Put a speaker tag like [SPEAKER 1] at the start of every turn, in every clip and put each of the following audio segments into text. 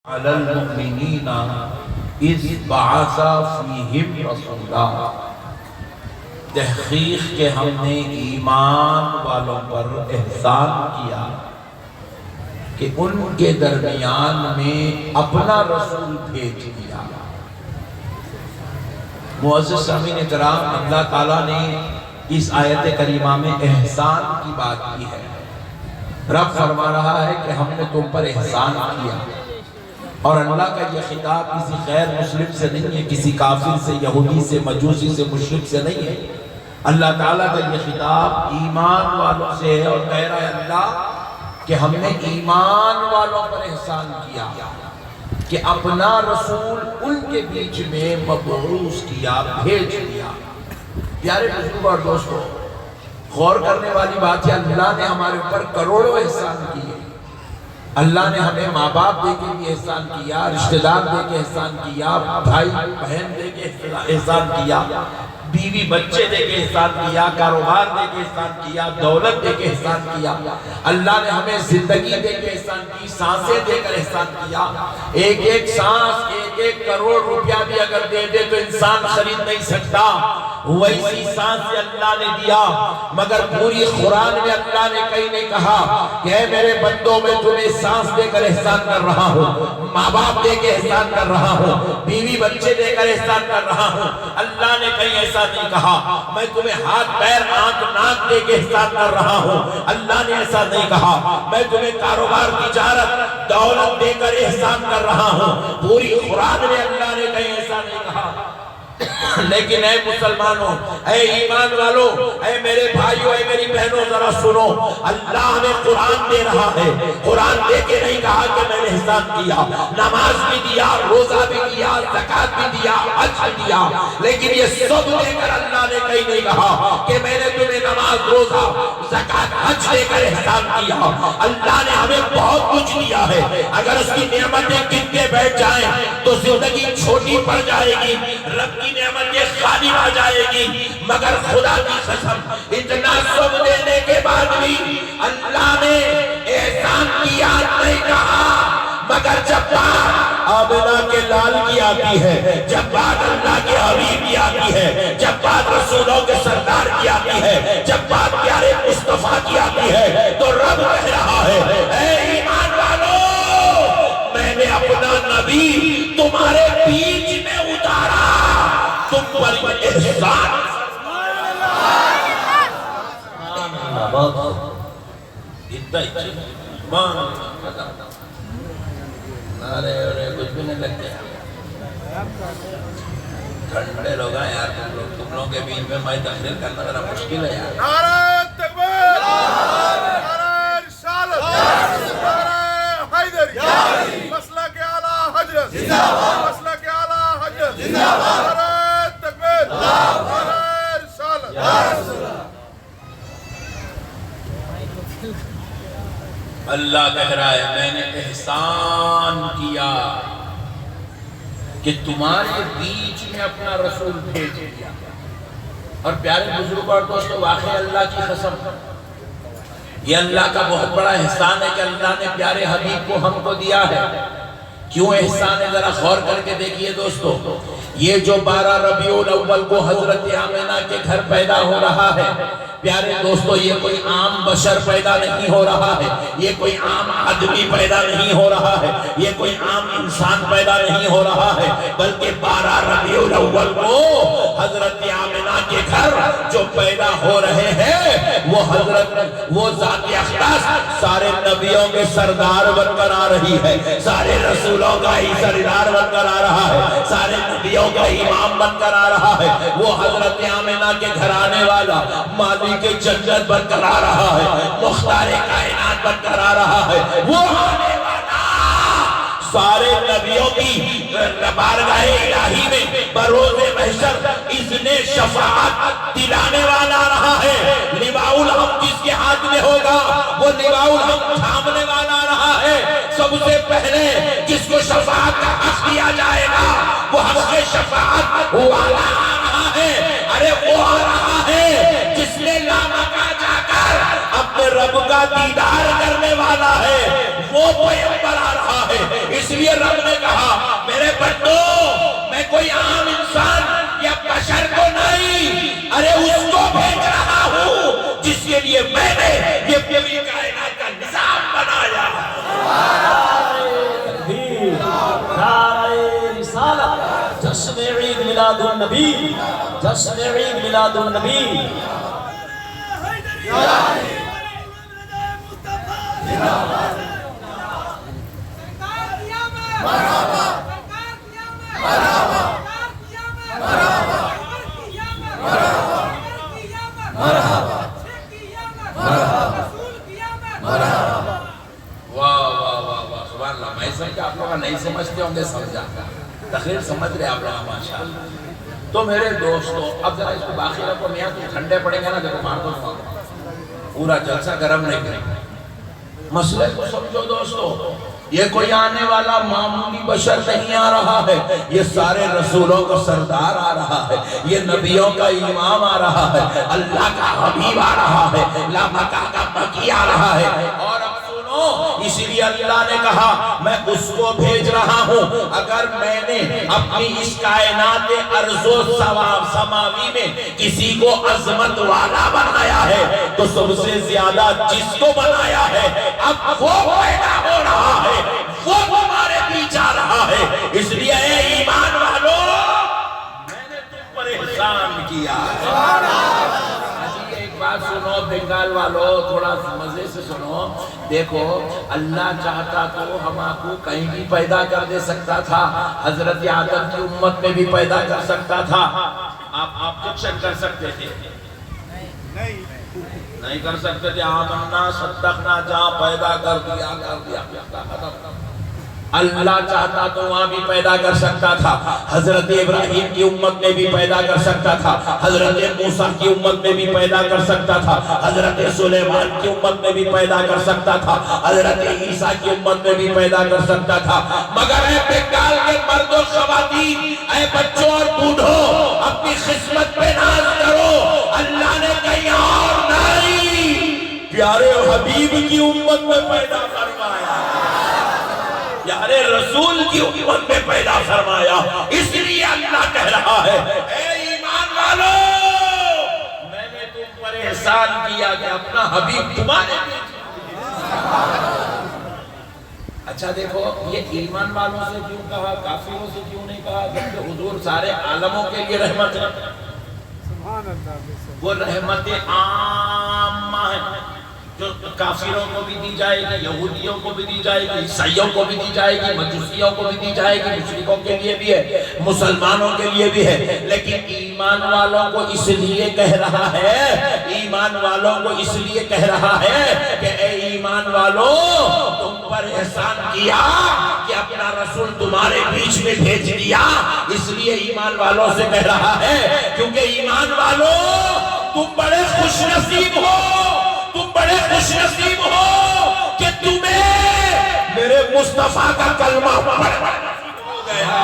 [SPEAKER 1] علی المؤمنین اذ بعث فیہم رسولا، تحقیق کہ ہم نے ایمان والوں پر احسان کیا کہ ان کے درمیان میں اپنا رسول بھیج دیا۔ معزز سامعین کرام، اللہ تعالیٰ نے اس آیت کریمہ میں احسان کی بات کی ہے۔ رب فرما رہا ہے کہ ہم نے تم پر احسان کیا، اور اللہ کا یہ خطاب کسی غیر مسلم سے نہیں ہے، کسی کافر سے، یہودی سے، مجوسی سے، مشرک سے نہیں ہے۔ اللہ تعالیٰ کا یہ خطاب ایمان والوں سے ہے، اور کہہ رہا ہے اللہ کہ ہم نے ایمان والوں پر احسان کیا کہ اپنا رسول ان کے بیچ میں مبعوث کیا، بھیج دیا۔ پیارے بزرگوں اور دوستوں، غور کرنے والی بات ہے، اللہ نے ہمارے اوپر کروڑوں احسان کیے۔ اللہ نے ہمیں ماں باپ دے کے بھی احسان کیا، رشتہ دار دے کے احسان کیا، بھائی بہن دے کے احسان کیا، بیوی بچے دے کے احسان کیا، کاروبار دے کے احسان کیا، دولت دے کے احسان کیا۔ اللہ نے ہمیں زندگی دے کے احسان کی، سانسیں دے کر احسان کیا۔ ایک ایک سانس، ایک ایک کروڑ روپیہ بھی اگر دے دے تو انسان خرید نہیں سکتا، ویسی سانس اللہ نے دیا۔ مگر پوری قرآن میں اللہ نے کہیں نہیں کہا کہ اے میرے بندوں، میں تمہیں سانس دے کر احسان کر رہا ہوں، ماں باپ دے کے احسان کر رہا ہوں، بیوی بچے دے کر احسان کر رہا ہوں۔ اللہ نے کہیں ایسا نہیں کہا میں تمہیں ہاتھ پیر آنکھ ناک دے کے احسان کر رہا ہوں۔ اللہ نے ایسا نہیں کہا میں تمہیں کاروبار تجارت دولت دے کر احسان کر رہا ہوں۔ پوری قرآن میں اللہ نے کہیں ایسا نہیں کہا۔ لیکن اے مسلمانوں، اے ایمان والوں، اے میرے بھائیوں، اے میری بہنوں، ذرا سنو، اللہ ہمیں قرآن دے رہا ہے۔ قرآن دے کے نہیں کہا کہ میں نے احسان کیا، نماز بھی دیا، روزہ بھی دیا، زکوٰۃ بھی دیا، حج بھی دیا، لیکن یہ سب دے کر اللہ نے کہیں نہیں کہا کہ میں نے تمہیں نماز، روزہ، زکوٰۃ، حج دے کر احسان کیا۔ اللہ نے ہمیں بہت کچھ دیا ہے، اگر اس کی نعمتیں گن کے بیٹھ جائیں تو زندگی چھوٹی پڑ جائے گی، رب کی نعمت یہ خالی آ جائے گی۔ مگر خدا کی قسم، اتنا سب دینے کے بعد بھی اللہ نے احسان کی یاد نہیں کہا۔ مگر جب بات آمنہ کے لال کی آتی ہے، جب بات اللہ کے حبیب کی آتی ہے، جب بات رسولوں کے سردار کی آتی ہے، جب بات پیارے مصطفیٰ کی آتی ہے، تو رب کہہ رہا ہے اے ایمان والو، میں نے اپنا نبی تمہارے بیچ میں اتارا، تم پر احسان۔ اتنا ہی کچھ بھی نہیں لگتے، ٹھنڈے لوگ ہیں یار، تم لوگ کے بیچ میں میں تقریر کرنا ذرا مشکل ہے یار۔
[SPEAKER 2] نعرہ تکبیر، نعرہ رسالت، نعرہ حیدری، مسلک اعلیٰ حضرت، مسلک اعلیٰ حضرت، نعرہ تکبیر، نعرہ رسالت۔
[SPEAKER 1] اللہ کہہ رہا ہے میں نے احسان کیا کہ تمہارے بیچ میں اپنا رسول بھیج دیا۔ اور پیارے بزرگوں اور دوستوں، واقعی اللہ کی قسم، یہ اللہ کا بہت بڑا احسان ہے کہ اللہ نے پیارے حبیب کو ہم کو دیا ہے۔ کیوں احسان ہے ذرا غور کر کے دیکھیے دوستو۔ یہ جو 12 ربیع الاول کو حضرت آمنہ کے گھر پیدا ہو رہا ہے، پیارے دوستو، یہ کوئی عام بشر پیدا نہیں ہو رہا ہے، یہ کوئی عام آدمی پیدا نہیں ہو رہا ہے، یہ کوئی عام انسان پیدا نہیں ہو رہا ہے، بلکہ 12 ربیع الاول کو حضرت آمنہ کے گھر جو پیدا ہو رہے ہیں، وہ ذات اقدس سارے نبیوں کے سردار بن کر آ رہی ہے، سارے رسولوں کا ہی سردار بن کر آ رہا ہے، سارے نبیوں کا امام بن کر آ رہا ہے۔ وہ حضرت آمنہ کے گھر آنے والا مالک جنت بن کر آ رہا ہے، مختار کائنات بن کر آ رہا ہے۔ وہ آنے والا سارے نبیوں کی بارگاہ الہی میں بروز محشر اذن شفاعت دلانے والا آ رہا ہے۔ لواء الحمد جس کے ہاتھ میں ہوگا وہ لواء الحمد تھامنے والا آ رہا ہے۔ سب سے پہلے جس کو شفاعت کا حق دیا جائے گا وہ حق شفاعت والا آ رہا ہے۔ ارے وہ آ رہا ہے جس نے لامکہ جا کر اپنے اپنے رب کا دیدار کرنے والا ہے وہ پیغمبر آ رہا ہے۔ اس لیے رب نے کہا میرے بندو میں کوئی عام انسان یا بشر کو نہیں، ارے اس کو بھیج رہا ہوں جس کے لیے میں نے یہ پوری کائنات کا نظام بنایا۔
[SPEAKER 3] نعرہ رسالت، جشن عید میلاد النبی، جشن عید میلاد النبی۔
[SPEAKER 1] آپ لوگ نہیں سمجھتے ہوں گے، سمجھا تخریر سمجھ رہے آپ لوگ ماشاءاللہ۔ تو میرے دوستو اب ذرا اس کو باقی رکھو، میاں تم ٹھنڈے پڑیں گے نا دیکھو مار دو پورا جلسہ گرم نہیں کریں گے۔ مسئلے کو سمجھو دوستو، یہ کوئی آنے والا معمولی بشر نہیں آ رہا ہے، یہ سارے رسولوں کا سردار آ رہا ہے، یہ نبیوں کا امام آ رہا ہے، اللہ کا حبیب آ رہا ہے، لا مکہ کا مکی آ رہا ہے۔ اور اب سنو، اسی لیے اللہ نے کہا میں اس کو بھیج رہا ہوں۔ اگر میں نے اپنی اس کائنات ارض و سماوی میں کسی کو عظمت والا بنایا ہے تو سب سے زیادہ جس کو بنایا ہے اب وہ پیدا ہو رہا ہے، وہ تمہارے بیچ آ رہا ہے۔ اس لیے اے ایمان والو میں نے تم پر احسان کیا ہے۔ ایک بات سنو بنگال والو، تھوڑا مزے سے سنو، دیکھو اللہ چاہتا تو ہم آپ کو کہیں بھی پیدا کر دے سکتا تھا، حضرت آدم کی امت میں بھی پیدا کر سکتا تھا۔ آپ آبجیکشن کر سکتے تھے؟ نہیں کر سکتے تھے۔ آمنا صدقنا جہاں پیدا کر دیا اللہ چاہتا تو وہاں بھی پیدا کر سکتا تھا، حضرت ابراہیم کی امت میں بھی پیدا کر سکتا تھا، حضرت موسیٰ کی امت میں بھی پیدا کر سکتا تھا، حضرت سلیمان کی امت میں بھی پیدا کر سکتا تھا، حضرت عیسیٰ کی امت میں بھی پیدا کر سکتا تھا۔ مگر اے بنگال کے مرد و خواتین، اے بچوں اور بوڑھوں، اپنی قسمت پہ ناز کرو، اللہ نے کہیں اور نہیں پیارے حبیب کی امت میں پیدا فرمایا، پیارے رسول کی امت میں پیدا فرمایا۔ اس لیے اللہ کہہ رہا ہے اے ایمان والو میں نے تم پر احسان کیا کہ اپنا حبیب تمہارے اچھا دیکھو یہ ایمان والوں سے کیوں کہا، کافروں سے کیوں نہیں کہا؟ جبکہ حضور سارے عالموں کے لیے رحمت ہے، وہ رحمت عامہ ہے جو کافروں کو بھی دی جائے گی، یہودیوں کو بھی دی جائے گی، عیسائیوں کو بھی دی جائے گی، مجوسیوں کو بھی دی جائے گی، مشرکوں کے لیے بھی ہے، مسلمانوں کے لیے بھی ہے۔ لیکن ایمان والوں کو اس لیے کہہ رہا ہے، ایمان والوں کو اس لیے کہہ رہا ہے کہ اے ایمان والوں تم پر احسان کیا کہ اپنا رسول تمہارے بیچ میں بھیج دیا۔ اس لیے ایمان والوں سے کہہ رہا ہے کیونکہ ایمان والوں تم بڑے خوش نصیب ہو، تم بڑے خوش نصیب ہو کہ تمہیں میرے مصطفیٰ کا کلمہ پڑھنا نصیب ہو گیا،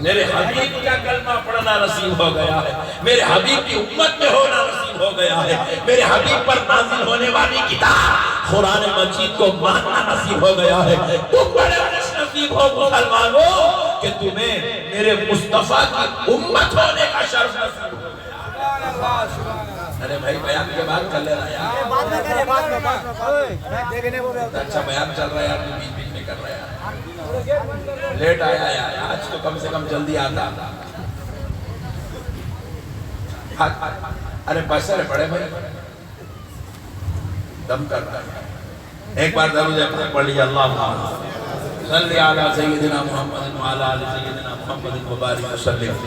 [SPEAKER 1] میرے حبیب کا کلمہ پڑھنا نصیب ہو گیا ہے، میرے حبیب کی امت میں ہونا نصیب ہو گیا ہے، میرے حبیب پر نازل ہونے والی کتاب قرآن مجید کو ماننا نصیب ہو گیا ہے۔ تم بڑے خوش نصیب ہو مسلمانوں کہ تمہیں میرے مصطفیٰ کی امت ہونے کا شرف نصیب ہو گیا۔ ارے بھائی بیان کے بعد کر لے رہا ہے اچھا بیان چل رہا ہے آپ بیچ بیچ میں کر رہے ہیں، لیٹ آیا یار، آج تو کم سے کم جلدی آتا۔ ارے بسر پڑے بھائی دم کر رہا ہے، ایک بار درود پڑھ لیجیے اللہ صلی علی سیدنا محمد وعلی آل سیدنا محمد مبارک وسلم۔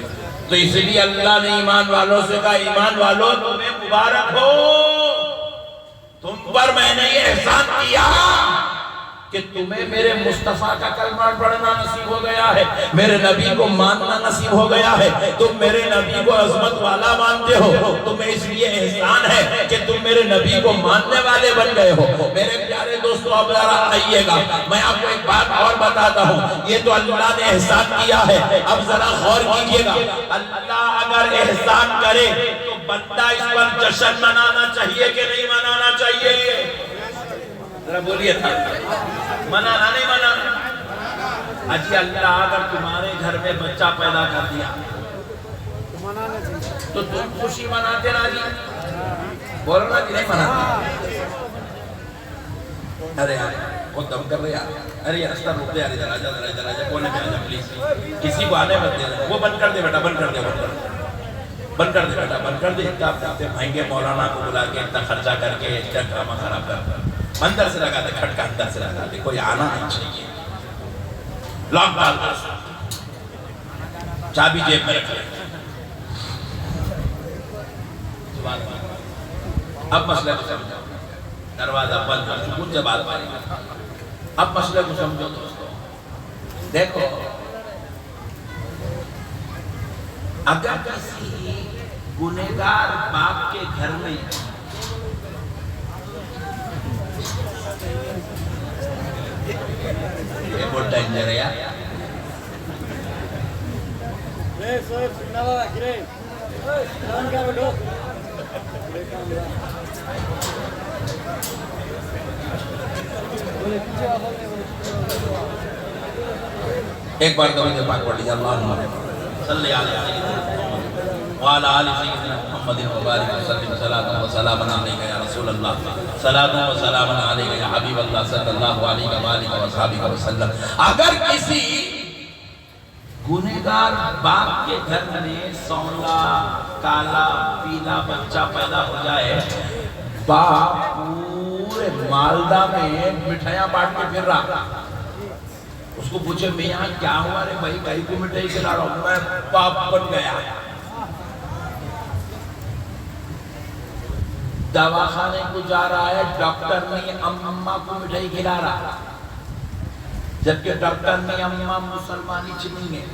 [SPEAKER 1] تو اس لیے اللہ نے ایمان والوں سے کہا ایمان والوں تمہیں مبارک ہو، تم پر میں نے یہ احسان کیا کہ تمہیں میرے مصطفیٰ کا کلمہ پڑھنا نصیب ہو گیا ہے، میرے نبی کو ماننا نصیب ہو گیا ہے، تم میرے نبی کو عظمت والا مانتے ہو، تمہیں اس لیے احسان ہے کہ تم میرے نبی کو ماننے والے بن گئے ہو۔ میرے پیارے دوستو اب ذرا آئیے گا، میں آپ کو ایک بات اور بتاتا ہوں، یہ تو اللہ نے احسان کیا ہے، اب ذرا غور کیجئے گا، اللہ اگر احسان کرے تو بندہ اس پر جشن منانا چاہیے کہ نہیں منانا چاہیے؟ ذرا بولیے تھا، منانا نہیں منانا؟ اجی اللہ اگر تمہارے گھر میں بچہ پیدا کر دیا تو تم خوشی مناتے نا جی؟ بولنا جی نہیں مناتے؟ ارے یار بہت دم کر رہے یار، ارے راستہ روک دے یار، ادھر آجا ادھر آجا، کونے میں آجا پلیز، کسی کو آنے مت دے، وہ بند کر دے بیٹا، بند کر دے، بند کر دے بیٹا، بند کر دے، اتنا مہنگے مولانا کو بلا کے اتنا خرچہ کر کے اتنا ڈرامہ خراب کر، اندر سے لگا دے، کھٹکا اندر سے لگا دے، کوئی آنا نہیں چاہیے، لاک ڈال کر چابی جیب میں رکھ لے۔ اب مسئلہ کو سمجھو، دروازہ بند کر سکون سے بات پائے گا۔ اب مسئلہ کو سمجھو دوستو، دیکھو اگر کسی گنہگار باپ کے گھر میں یہ بہت ڈینجر ہے یار، ایک بار کبھی پاک پڑھ لیجیے، اللہم صلی علی سیدنا وعلی آل سیدنا محمد مبارک وسلم، صلاۃ و سلام علیک یا رسول اللہ، صلاۃ و سلام علیک یا حبیب اللہ صلی اللہ علیہ وآلہ وصحبہ وسلم۔ اگر کسی گنہگار باپ کے گھر میں سولا کالا پیلا بچہ پیدا ہو جائے، باپ پورے مالدہ میں مٹھائیاں بانٹ کے پھر رہا، اس کو پوچھے میاں کیا ہوا رے بھائی، بھائی کو مٹھائی کھلا رہا ہوں، میں باپ بن گیا۔ دواخانے کو جا رہا ہے، ڈاکٹر نہیں اماں کو مٹھائی کھلا رہا، جبکہ ڈاکٹر نہیں اماں مسلمانی چنی ہے۔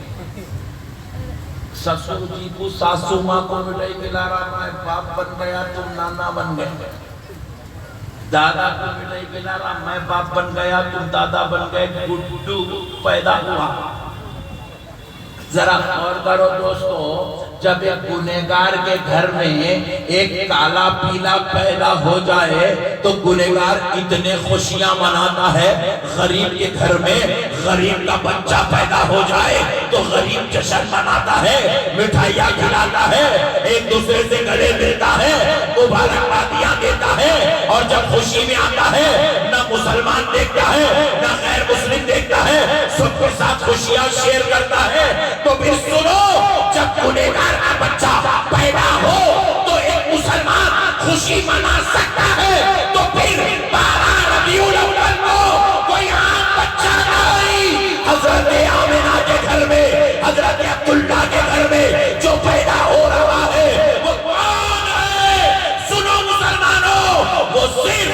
[SPEAKER 1] سسر جی کو ساسو ماں کو مٹھائی کھلا رہا، میں باپ بن گیا تم نانا بن گئے۔ دادا کو مٹھائی کھلا رہا، میں باپ بن گیا تم دادا بن گئے، گڈو پیدا ہوا۔ ذرا غور کرو دوستو، جب ایک گنہگار کے گھر میں ایک کالا پیلا پیدا ہو جائے تو گنہگار اتنے خوشیاں مناتا ہے، غریب کے گھر میں غریب کا بچہ پیدا ہو جائے تو غریب جشن مناتا ہے، مٹھائیاں کھلاتا ہے، ایک دوسرے سے گلے ملتا ہے، مبارکبادیاں دیتا ہے، اور جب خوشی میں آتا ہے نہ مسلمان دیکھتا ہے نہ غیر مسلم دیکھتا ہے، سب کے ساتھ خوشیاں شیئر کرتا ہے۔ تو پھر سنو، جب گنہگار کا بچہ پیدا ہو تو ایک مسلمان خوشی منا سکتا ہے، تو پھر 12 ربیع الاول کو کوئی عام بچہ نہیں، حضرت آمنہ کے گھر میں، حضرت عبداللہ کے گھر میں جو پیدا ہو رہا ہے وہ کون ہے؟ سنو مسلمانوں، وہ صرف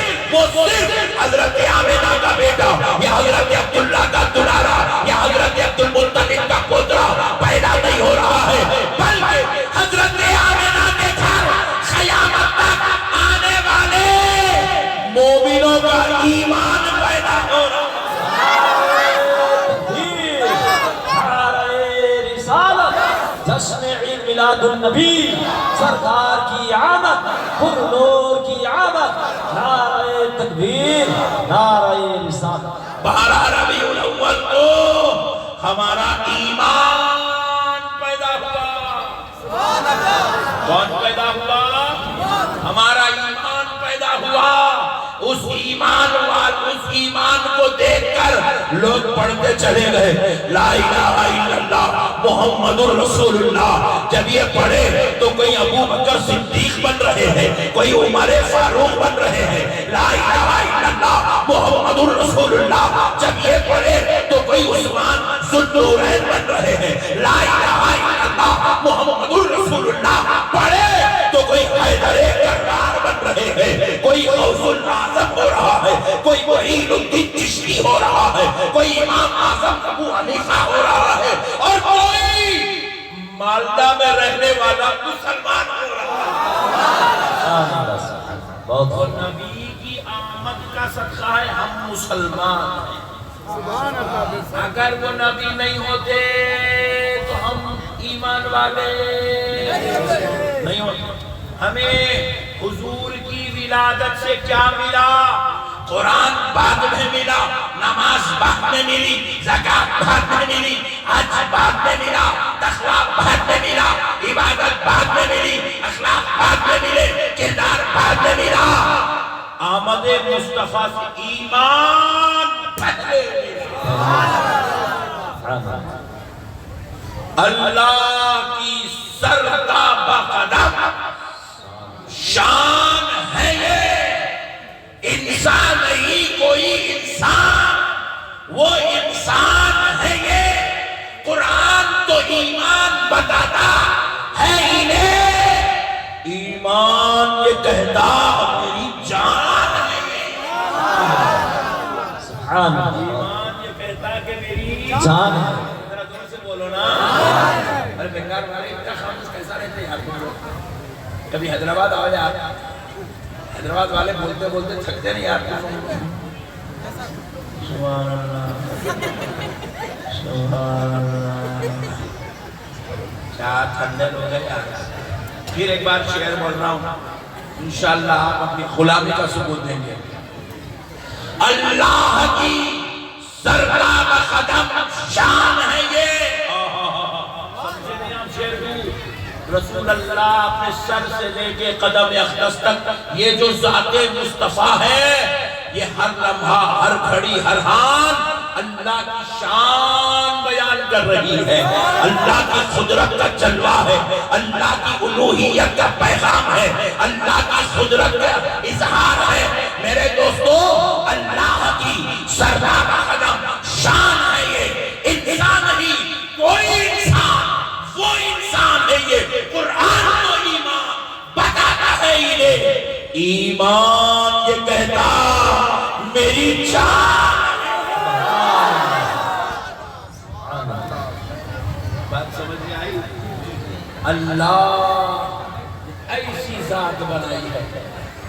[SPEAKER 1] حضرت آمنہ کا بیٹا یا حضرت عبداللہ کا دلارا یا حضرت عبدالمطلب کا پوترا پیدا نہیں ہو رہا ہے، بلکہ حضرت آمنہ کے گھر قیامت تک آنے والے مومنوں کا ایمان پیدا ہو رہا
[SPEAKER 3] نعرہ رسالت، جشن عید میلاد النبی، سرکار کی آمد، پر نور کی آمد، نعرہ تکبیر، نعرہ رسالت۔
[SPEAKER 1] 12 ربیع الاول کو ہمارا ایمان پیدا ہوا۔ کون پیدا ہوا؟ ہمارا ایمان پیدا ہوا۔ اس ایمان کو دیکھ کر لوگ پڑھتے چلے گئے، لا الہ الا اللہ محمد الرسول اللہ۔ جب یہ پڑھے تو کوئی ابو بکر صدیق بن رہے ہیں، کوئی عمر فاروق بن رہے ہیں، لا الہ الا اللہ محمد الرسول اللہ۔ جب یہ پڑھے تو کوئی عثمان ذو النورین بن رہے ہیں، لا الہ الا اللہ محمد الرسول اللہ۔ پڑھے تو کوئی حیدر کرار بن رہے ہیں، کوئی غوث الاعظم ہو رہا ہے، کوئی معین الدین چشتی ہو رہا ہے، کوئی امام اعظم ابو حنیفہ ہو رہا ہے، اور کوئی مالدہ میں رہنے والا مسلمان ہو رہا ہے۔ اور نبی کی آمد کا صدقہ ہے ہم مسلمان ہیں۔ اگر وہ نبی نہیں ہوتے تو ہم ایمان والے نہیں ہوتے۔ ہمیں حضور کی ولادت سے کیا ملا؟ قرآن بعد میں ملا، نماز بعد میں ملی، زکات بعد میں ملی، حج بعد میں ملا، تقویٰ بعد میں ملا، عبادت بعد میں ملی، اخلاق بعد میں ملے، کردار بعد میں ملا۔ آمد مصطفیٰ سے ایمان پہلے اللہ کی سرتا بقدم شان ہے یہ، انسان نہیں کوئی انسان، وہ انسان ہے یہ۔ قرآن تو ایمان بتاتا ہے انہیں، ایمان یہ کہتا میری جان ہے یہ۔
[SPEAKER 3] سبحان اللہ،
[SPEAKER 1] ایمان یہ کہتا کہ میری
[SPEAKER 3] جان ہے۔
[SPEAKER 1] ذرا زور سے بولو نا۔ ارے بنگال والے اتنا خاموش کیسا رہتے ہیں یار تم لوگ؟ کبھی حیدرآباد آؤ یار، حیدرآباد والے بولتے بولتے تھکتے نہیں یار۔
[SPEAKER 3] سبحان اللہ، سبحان اللہ،
[SPEAKER 1] کیا ٹھنڈے لوگ ہیں یار۔ پھر ایک بار شعر بول رہا ہوں، انشاءاللہ آپ اپنی غلامی کا ثبوت دیں گے۔ اللہ کی سرتا بقدم شان ہے یہ۔ سمجھے نہیں آپ شعر کو؟ رسول اللہ اپنے سر سے لے کے قدم اقدس تک یہ جو ذات مصطفیٰ ہے، یہ ہر لمحہ، ہر گھڑی، ہر آن اللہ کی شان بیان کر رہی ہے، اللہ کی قدرت کا جلوہ ہے، اللہ کی الوہیت کا پیغام ہے، اللہ کی قدرت کا اظہار ہے۔ میرے دوستو، اللہ کی سرتا بقدم شان ہے یہ، انسان نہیں کوئی انسان، وہ انسان ہے یہ۔ قرآن تو ایمان بتاتا ہے انہیں، ایمان یہ کہتا میری جان۔ بات سمجھ میں آئی؟ اللہ ایسی ذات بنائی ہے،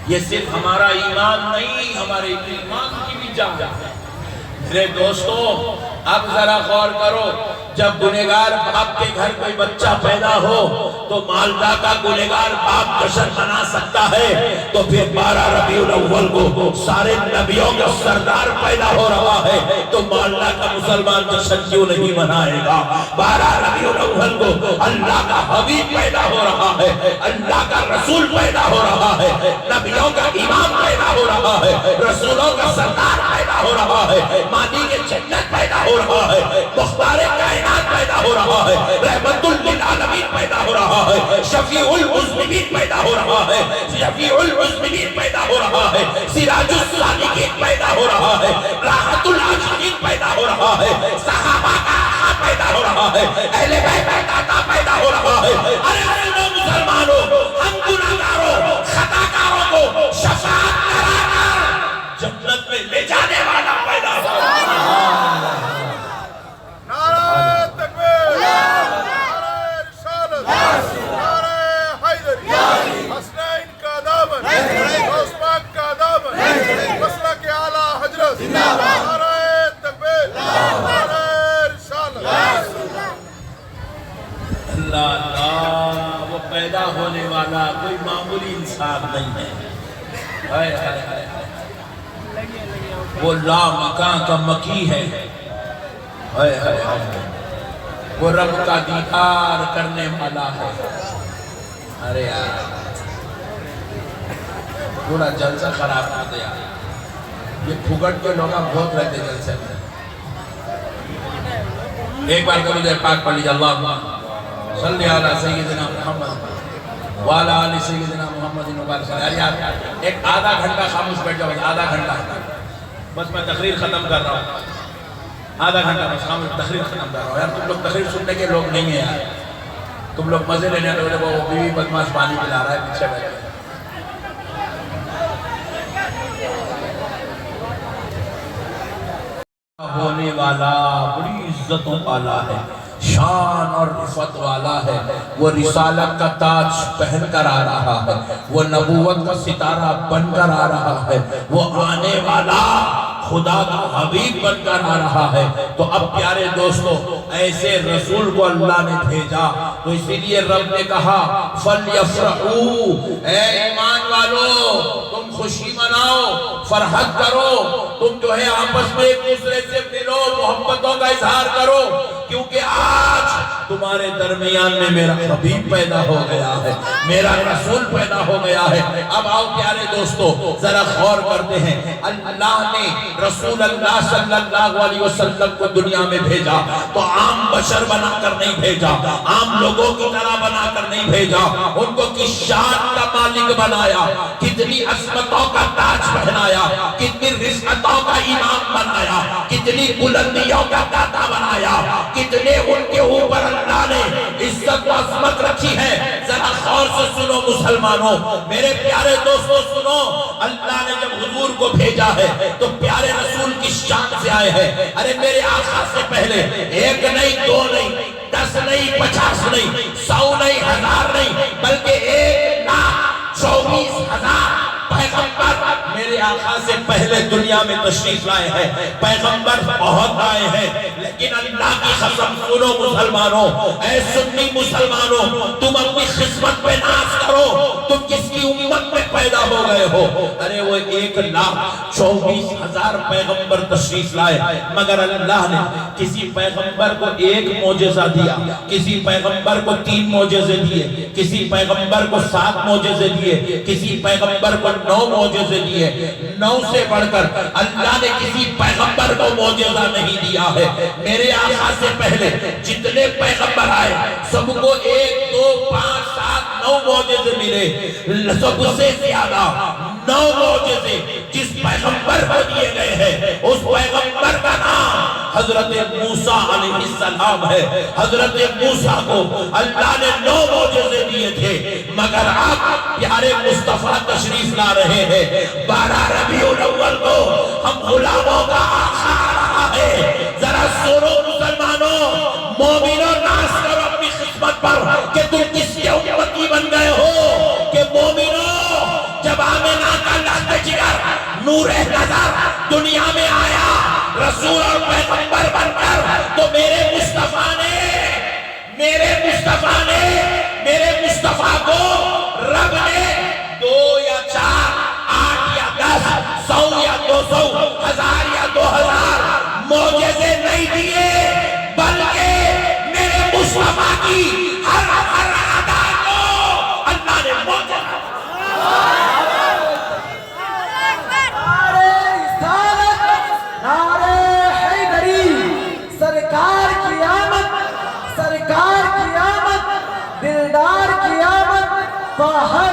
[SPEAKER 1] یہ صرف ہمارا ایمان نہیں، ہمارے ایمان کی بھی جان ہے۔ میرے دوستو، اب ذرا غور کرو، جب گنہگار باپ کے گھر کوئی بچہ پیدا ہو تو مالدہ کا گنہگار باپ جشن منا سکتا ہے، تو پھر 12 ربیع الاول کو سارے نبیوں کا سردار پیدا ہو رہا ہے تو مالدہ کا مسلمان جشن کیوں نہیں منائے گا؟ 12 ربیع الاول کو اللہ کا حبیب پیدا ہو رہا ہے، اللہ کا رسول پیدا ہو رہا ہے، نبیوں کا امام پیدا ہو رہا ہے، رسولوں کا سردار پیدا ہو رہا ہے، مانی کے جنت پیدا ہو رہا ہے، مختار کائنات پیدا ہو رہا ہے، رحمت للعالمین پیدا ہو رہا ہے، شفیع المذنبین پیدا ہو رہا ہے، شفیع المذنبین پیدا ہو رہا ہے، سراج السالکین پیدا ہو رہا ہے، راحت العاشقین پیدا ہو رہا ہے، صحابہ کا آقا پیدا ہو رہا ہے، اہل بیت کا داتا پیدا ہو رہا ہے۔ ارے مسلمانوں، ہم گناہگاروں، خطاکاروں کو شفاعت کرا کر جنت میں لے جانے والا پیدا ہو رہا ہے۔
[SPEAKER 2] نعرہ تکبیر، نعرہ رسالت، نعرہ حیدری، حسنین کا دامن، غوث پاک کا دامن، مسلک اعلیٰ حضرت، نعرہ تکبیر، نعرہ رسالت۔
[SPEAKER 1] اللہ اللہ، وہ پیدا ہونے والا کوئی معمولی انسان نہیں ہے، ہائے ہائے ہائے، وہ لا مکان کا مکی ہے، ہائے ہائے ہائے، وہ رب کا دیدار کرنے والا ہے۔ ارے یار، پورا جلسہ خراب کر دیا، یہ پھگٹ کے لوگ بہت رہتے جلسے میں۔ ایک بار کرو جائے پاک پڑھ لیجئے، اللہم صلی علی سیدنا محمد وعلی آل سیدنا محمد مبارک۔ یار ایک آدھا گھنٹہ خاموش بیٹھ جاؤ، آدھا گھنٹہ، بس میں تقریر ختم کر رہا ہوں، آدھا گھنٹہ بس خاموش تقریر ختم کر رہا ہوں۔ یار تم لوگ تقریر سننے کے لوگ نہیں ہیں یار، تم لوگ مزے لینے لوگ، وہ بیوی بدماش پانی پلا رہا ہے پیچھے بیٹھے۔ ہونے والا بڑی عزتوں والا ہے، شان اور رفعت والا ہے، وہ رسالت کا تاج پہن کر آ رہا ہے، وہ نبوت کا ستارہ بن کر آ رہا ہے، وہ آنے والا خدا کا حبیب بن کر آ رہا ہے۔ تو اب پیارے دوستو، ایسے رسول کو اللہ نے بھیجا تو اسی لیے رب نے کہا فَلْيَفْرَحُوا، اے ایمان والو تم خوشی مناؤ، فرحت کرو، تم جو ہے آپس میں ایک دوسرے سے ملو، محبتوں کا اظہار کرو، کیونکہ آج تمہارے درمیان میں میرا حبیب پیدا ہو گیا ہے، میرا رسول پیدا ہو گیا ہے۔ اب آؤ پیارے دوستو ذرا غور کرتے ہیں، اللہ نے رسول اللہ صلی اللہ علیہ وسلم کو دنیا میں بھیجا تو عام بشر بنا کر نہیں بھیجا، عام لوگوں کی طرح بنا کر نہیں بھیجا، ان کو کس شان کا مالک بنایا، کتنی عظمتوں کا تاج پہنایا، کتنی رزقتوں کا امام بنایا، کتنی بلندیوں کا داتا بنایا، کتنے ان کے اوپر اللہ نے عزت و عظمت رکھی ہے۔ ذرا غور سے سنو مسلمانوں، میرے پیارے دوستو سنو، اللہ نے جب حضور کو بھیجا ہے تو پیارے رسول کی شان سے آئے ہیں۔ ارے میرے آقا سے پہلے ایک نہیں، دو نہیں، 10 نہیں، 50 نہیں، 100 نہیں، 1000 نہیں، بلکہ 1,24,000 پیغمبر میرے آقا سے پہلے دنیا میں تشریف لائے ہیں، پیغمبر بہت آئے ہیں، لیکن اللہ کی قسم سنو مسلمانوں، اے سنی مسلمانوں، تم اپنی قسمت پہ ناز کرو، تم کس کی امت میں پیدا ہو گئے ہو؟ ارے وہ 1,24,000 پیغمبر تشریف لائے، مگر اللہ نے کسی پیغمبر کو ایک معجزہ دیا، کسی پیغمبر کو 3 معجزے دیے، کسی پیغمبر کو 7 معجزے دیے، کسی پیغمبر کو 9 معجزے دیے۔ 9 سے بڑھ کر اللہ نے کسی پیغمبر کو معجزہ نہیں دیا ہے۔ میرے آقا سے پہلے جتنے پیغمبر آئے سب کو 1، 2، 5، 7، 9 معجزے ملے، سب سے زیادہ 9 معجزے جس پیغمبر کو دیے گئے ہیں، اس پیغمبر کا نام حضرت موسیٰ علیہ السلام ہے۔ حضرت موسیٰ کو اللہ نے 9 معجزے دیے تھے، مگر آپ پیارے مصطفیٰ تشریف لا رہے ہیں۔ 12 ربیع الاول کو ہم غلاموں کا آقا آ رہا ہے۔ ذرا سنو مسلمانوں، مومنوں ناز کرو اپنی قسمت پر کہ تم کس کے امتی بن گئے ہو، کہ مومنوں جب آمنہ کا لحظہ جگر نور نظر دنیا میں آیا رسول اور پیغمبر بن کر، تو میرے مصطفیٰ کو رب نے 2 یا 4، 8 یا 10، 100 یا 200، 1000 یا 2000 معجزے نہیں دیے، بلکہ میرے مصطفیٰ کی ہر ادا کو اللہ نے معجزہ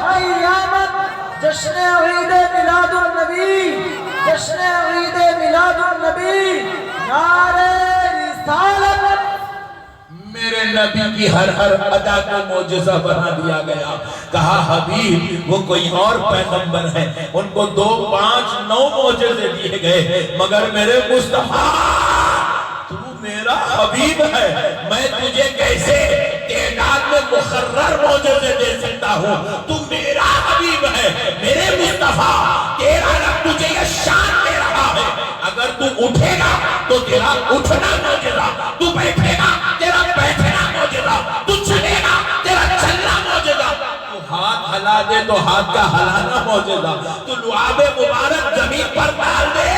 [SPEAKER 4] کی آمد، جشن عید میلاد النبی، جشن عید میلاد النبی، نعرہ رسالت۔
[SPEAKER 1] میرے نبی کی ہر ادا کو معجزہ بنا دیا گیا۔ کہا حبیب وہ کوئی اور پیغمبر ہے، ان کو 2، 5، 9 معجزے دیے گئے، مگر میرے مصطفیٰ تو میرا حبیب ہے، میں تجھے کیسے تعداد میں مقرر معجزے دے سکتا ہوں؟ تو میرا حبیب ہے، میرے مصطفیٰ، تیرا رب تجھے یہ شان دے رہا ہے، اگر تو اٹھے گا تو تیرا اٹھنا معجزہ، تو بیٹھے گا تیرا بیٹھنا معجزہ، تو چلے گا تیرا چلنا معجزہ، تو ہاتھ ہلا دے تو ہاتھ کا ہلانا معجزہ، تو لعاب مبارک زمین پر ڈال دے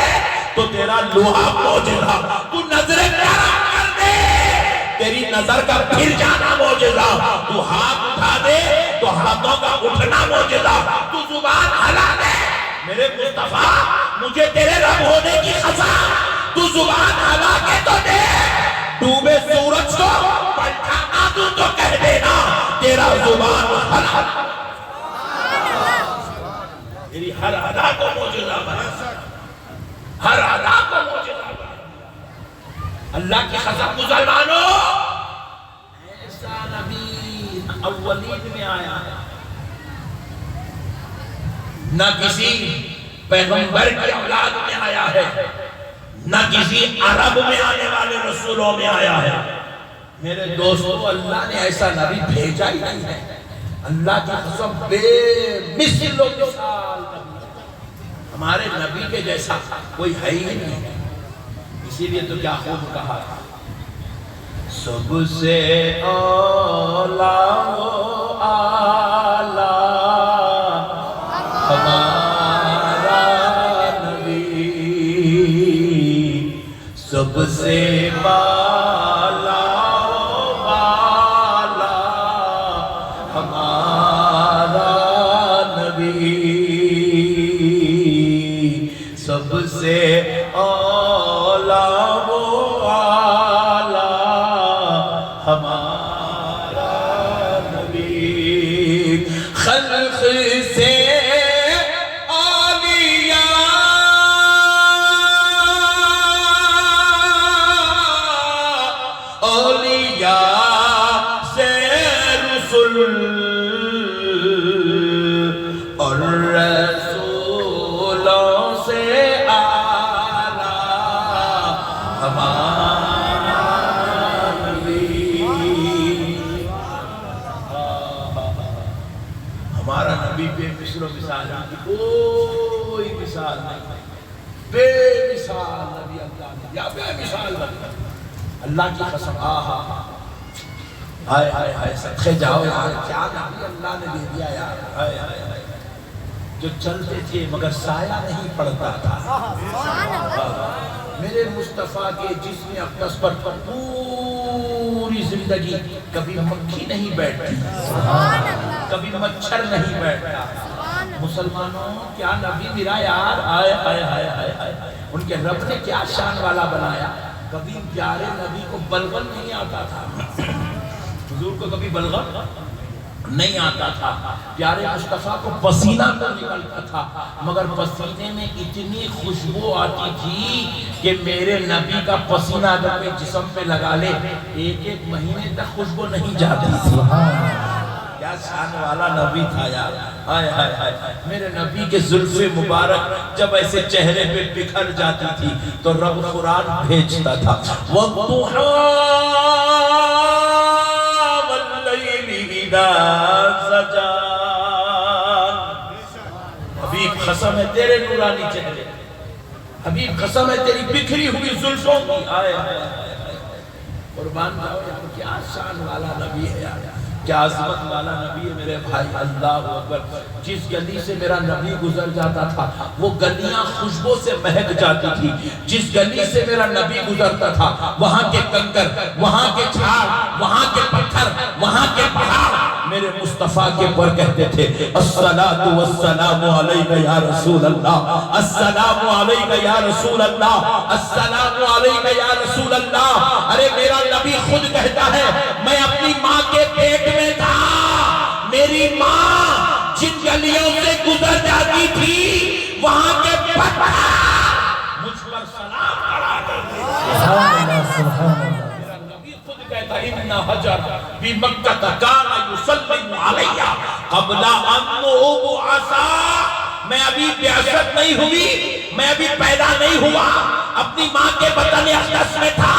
[SPEAKER 1] تو تیرا لعاب معجزہ، تو نظر کرم کر دے تیری نظر کا پھر جانا معجزہ، تو ہاتھ اٹھا دے تو ہاتھوں کا اٹھنا معجزہ، تو زبان ہلا دے میرے مصطفیٰ مجھے تیرے رب ہونے کی قسم، تو زبان ہلا کے تو دے، ڈوبے سورج کو پلٹا نہ دوں تو کہہ دینا تیرا زبان ہلا، تیری ہر ادا کو معجزہ بنا، ہر ادا کو معجزہ بنا۔ اللہ کی قسم مسلمانوں، ایسا نبی اولین میں آیا ہے، نہ کسی پیغمبر کی اولاد میں آیا ہے، نہ کسی عرب میں آنے والے رسولوں میں آیا ہے۔ میرے دوستو اللہ نے ایسا نبی بھیجا ہی نہیں ہے، اللہ کی قسم بے مثل و مثال ہمارے نبی کے جیسا کوئی ہے ہی نہیں ہے۔ اسی لیے تو کیا خوب کہا تھا، سب سے اولا و آلہ ہمارا نبی، سب سے بالا و بالا ہمارا نبی، سب سے اولا و آلہ ہمارا نبی، خلق سے اولیاء سے رسول اور رسولوں سے اعلیٰ ہمارا نبی، ہمارا نبی بے مثل و مثال ہے، کوئی مثال نہیں، بے مثال نبی اللہ نے، یا بے مثال نبی اللہ کی قسم، ہائے ہائے ہائے صدقے جاؤ یار، کیا نبی اللہ نے دے دیا یار، ہائے ہائے ہائے، جو چلتے تھے مگر سایہ نہیں پڑتا تھا، میرے مصطفیٰ کے جسم اقدس پر پوری زندگی کبھی مکھی نہیں بیٹھتی، کبھی مچھر نہیں بیٹھتا، مسلمانوں کیا نبی میرا یار، آئے آئے آئے آئے آئے، ان کے رب نے کیا شان والا بنایا، کبھی پیارے نبی کو بلغم نہیں آتا تھا، حضور کو کبھی بلغم نہیں آتا تھا، پیارے مصطفیٰ کو پسینہ کر نکلتا تھا، مگر پسینے میں اتنی خوشبو آتی تھی کہ میرے نبی کا پسینہ اگر میں جسم پہ لگا لے ایک ایک مہینے تک خوشبو نہیں جاتی تھی، کیا شان والا نبی تھا یار، ہائے ہائے ہائے، میرے نبی کے زلف مبارک جب ایسے چہرے پہ بکھر جاتی تھی تو رب قرآن بھیجتا تھا، وَالضُّحَىٰ وَاللَّيْلِ إِذَا سَجَىٰ، حبیب قسم ہے تیرے نورانی چہرے، حبیب قسم ہے تیری بکھری ہوئی زلفوں کی، آئے آئے آئے، قربان جاؤ یار، کیا شان والا نبی ہے یار، کیا عظمت والا نبی ہے میرے بھائی، اللہ اکبر، جس گلی سے میرا نبی گزر جاتا تھا وہ گلیاں خوشبو سے مہک جاتی تھی، جس گلی سے میرا نبی گزرتا تھا وہاں کے کنکر، وہاں کے جھاڑ، وہاں کے پتھر، وہاں کے پہاڑ میرے مصطفیٰ کے پر کہتے تھے الصلاۃ والسلام علیک یا رسول اللہ، السلام علیک یا رسول اللہ، السلام علیک یا رسول اللہ، ارے میرا نبی خود کہتا ہے میں اپنی ماں کے پیٹ میں تھا، میری ماں جن گلیوں سے گزر جاتی تھی وہاں کے پتھر مجھ پر سلام پڑا کرتے تھے، میرا نبی خود کہتا ہے ان حجر بمکہ کان یسلم علیہ قبل ان ابعث، میں ابھی بعثت نہیں ہوئی، میں ابھی پیدا نہیں ہوا، اپنی ماں کے بطن اقدس میں تھا،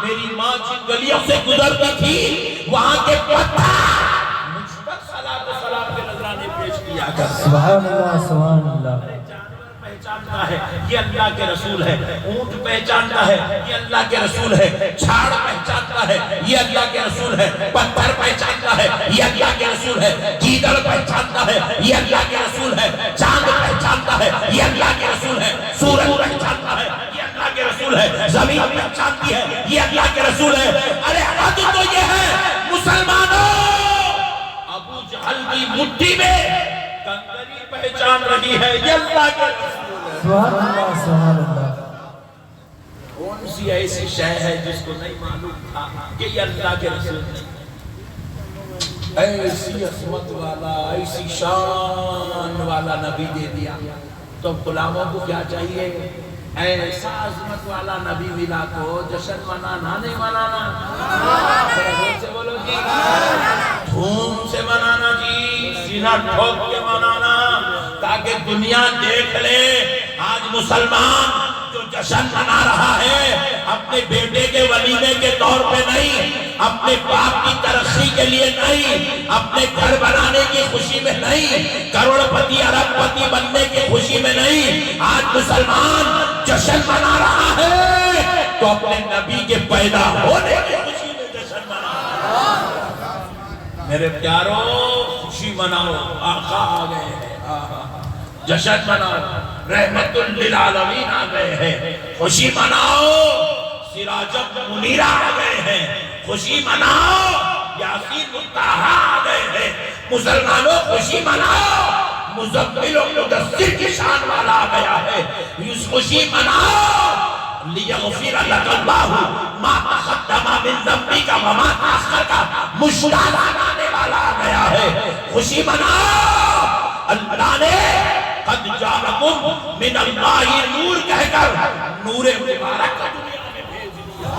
[SPEAKER 1] میری ماں جن گلیوں سے گزرتی تھی وہاں کے پتھر مجھ پر صلاۃ و سلام کے نذرانے پیش کیا کرتے،
[SPEAKER 4] سبحان اللہ سبحان اللہ،
[SPEAKER 1] پہچانتا ہے یہ اللہ کے رسول ہے، اونٹ پہچانتا ہے یہ اللہ کے رسول ہے، جھاڑ پہچانتا ہے یہ اللہ کے رسول ہے، پتھر پہچانتا ہے یہ اللہ کے رسول ہے، گیدڑ پہچانتا ہے یہ اللہ کے رسول ہے، چاند پہچانتا ہے یہ اللہ کے رسول ہے، سورج پہچانتا ہے یہ اللہ کے رسول ہے، زمین پہچانتی ہے یہ اللہ کے رسول ہے، ارے حد تو یہ ہے مسلمانوں، ابو جہل کی مٹھی میں کنکری پہچان رہی ہے یہ اللہ کے رسول ہے،
[SPEAKER 4] سبحان اللہ سبحان اللہ،
[SPEAKER 1] کون سی ایسی شے ہے جس کو نہیں معلوم تھا کہ یہ اللہ کے رسول ہے، ایسی عظمت والا ایسی شان والا نبی دے دیا تو غلاموں کو کیا چاہیے، ایسا عظمت والا نبی ملا تو جشن منانا نہیں منانا، دھوم سے بولو جی، دھوم سے منانا جی، سینہ ٹھوک کے منانا تاکہ دنیا دیکھ لے آج مسلمان جو جشن منا رہا ہے اپنے بیٹے کے ولیمے کے طور پہ نہیں، اپنے باپ کی ترقی کے لیے نہیں، اپنے گھر بنانے کی خوشی میں نہیں، کروڑ پتی ارب پتی بننے کی خوشی میں نہیں، آج مسلمان جشن منا رہا ہے تو اپنے نبی کے پیدا ہونے کی خوشی میں میرے پیاروں خوشی مناؤ، آقا آ گئے ہیں، جشن مناؤ، رحمت للعالمین آ گئے ہیں، خوشی مناؤ، سراج منیرہ آ گئے ہیں، خوشی مناؤ، یاسین مطہا آ گئے ہیں، مسلمانوں خوشی مناؤ، مزمل و مدثر کی شان والا آ گیا ہے، خوشی مناؤ، لیغفر لک اللہ ما تقدم من ذنبک وما تأخر کا مشتاق آنے والا آ گیا ہے، خوشی مناؤ، اللہ نے قد جاءکم من اللہ نور کہہ کر نور مبارک کا دنیا میں بھیج دیا،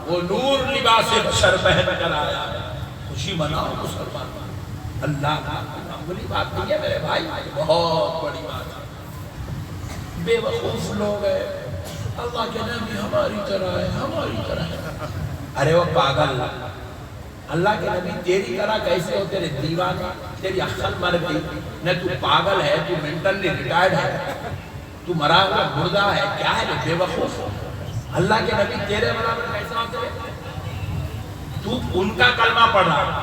[SPEAKER 1] وہ نور لباس بشر پہن کر آیا ہے، خوشی مناؤ مسلمان، اللہ کا معمولی بات نہیں ہے میرے بھائی، بہت بڑی بات ہے، بے وقوف لوگ ہیں، اللہ کے نبی ہماری طرح ہے، ہماری طرح ہے، ارے وہ پاگل، اللہ کے نبی تیری طرح کیسے ہو، تیرے دیوانے، تیری عقل مر گئی، نہ تو پاگل ہے، تو منٹلی ریٹائرڈ ہے، تو مرا ہوا مردہ ہے، کیا ہے بے وقوف، اللہ کے نبی تیرے برابر کیسا ہوتے ہیں، تو ان کا کلمہ پڑھ رہا،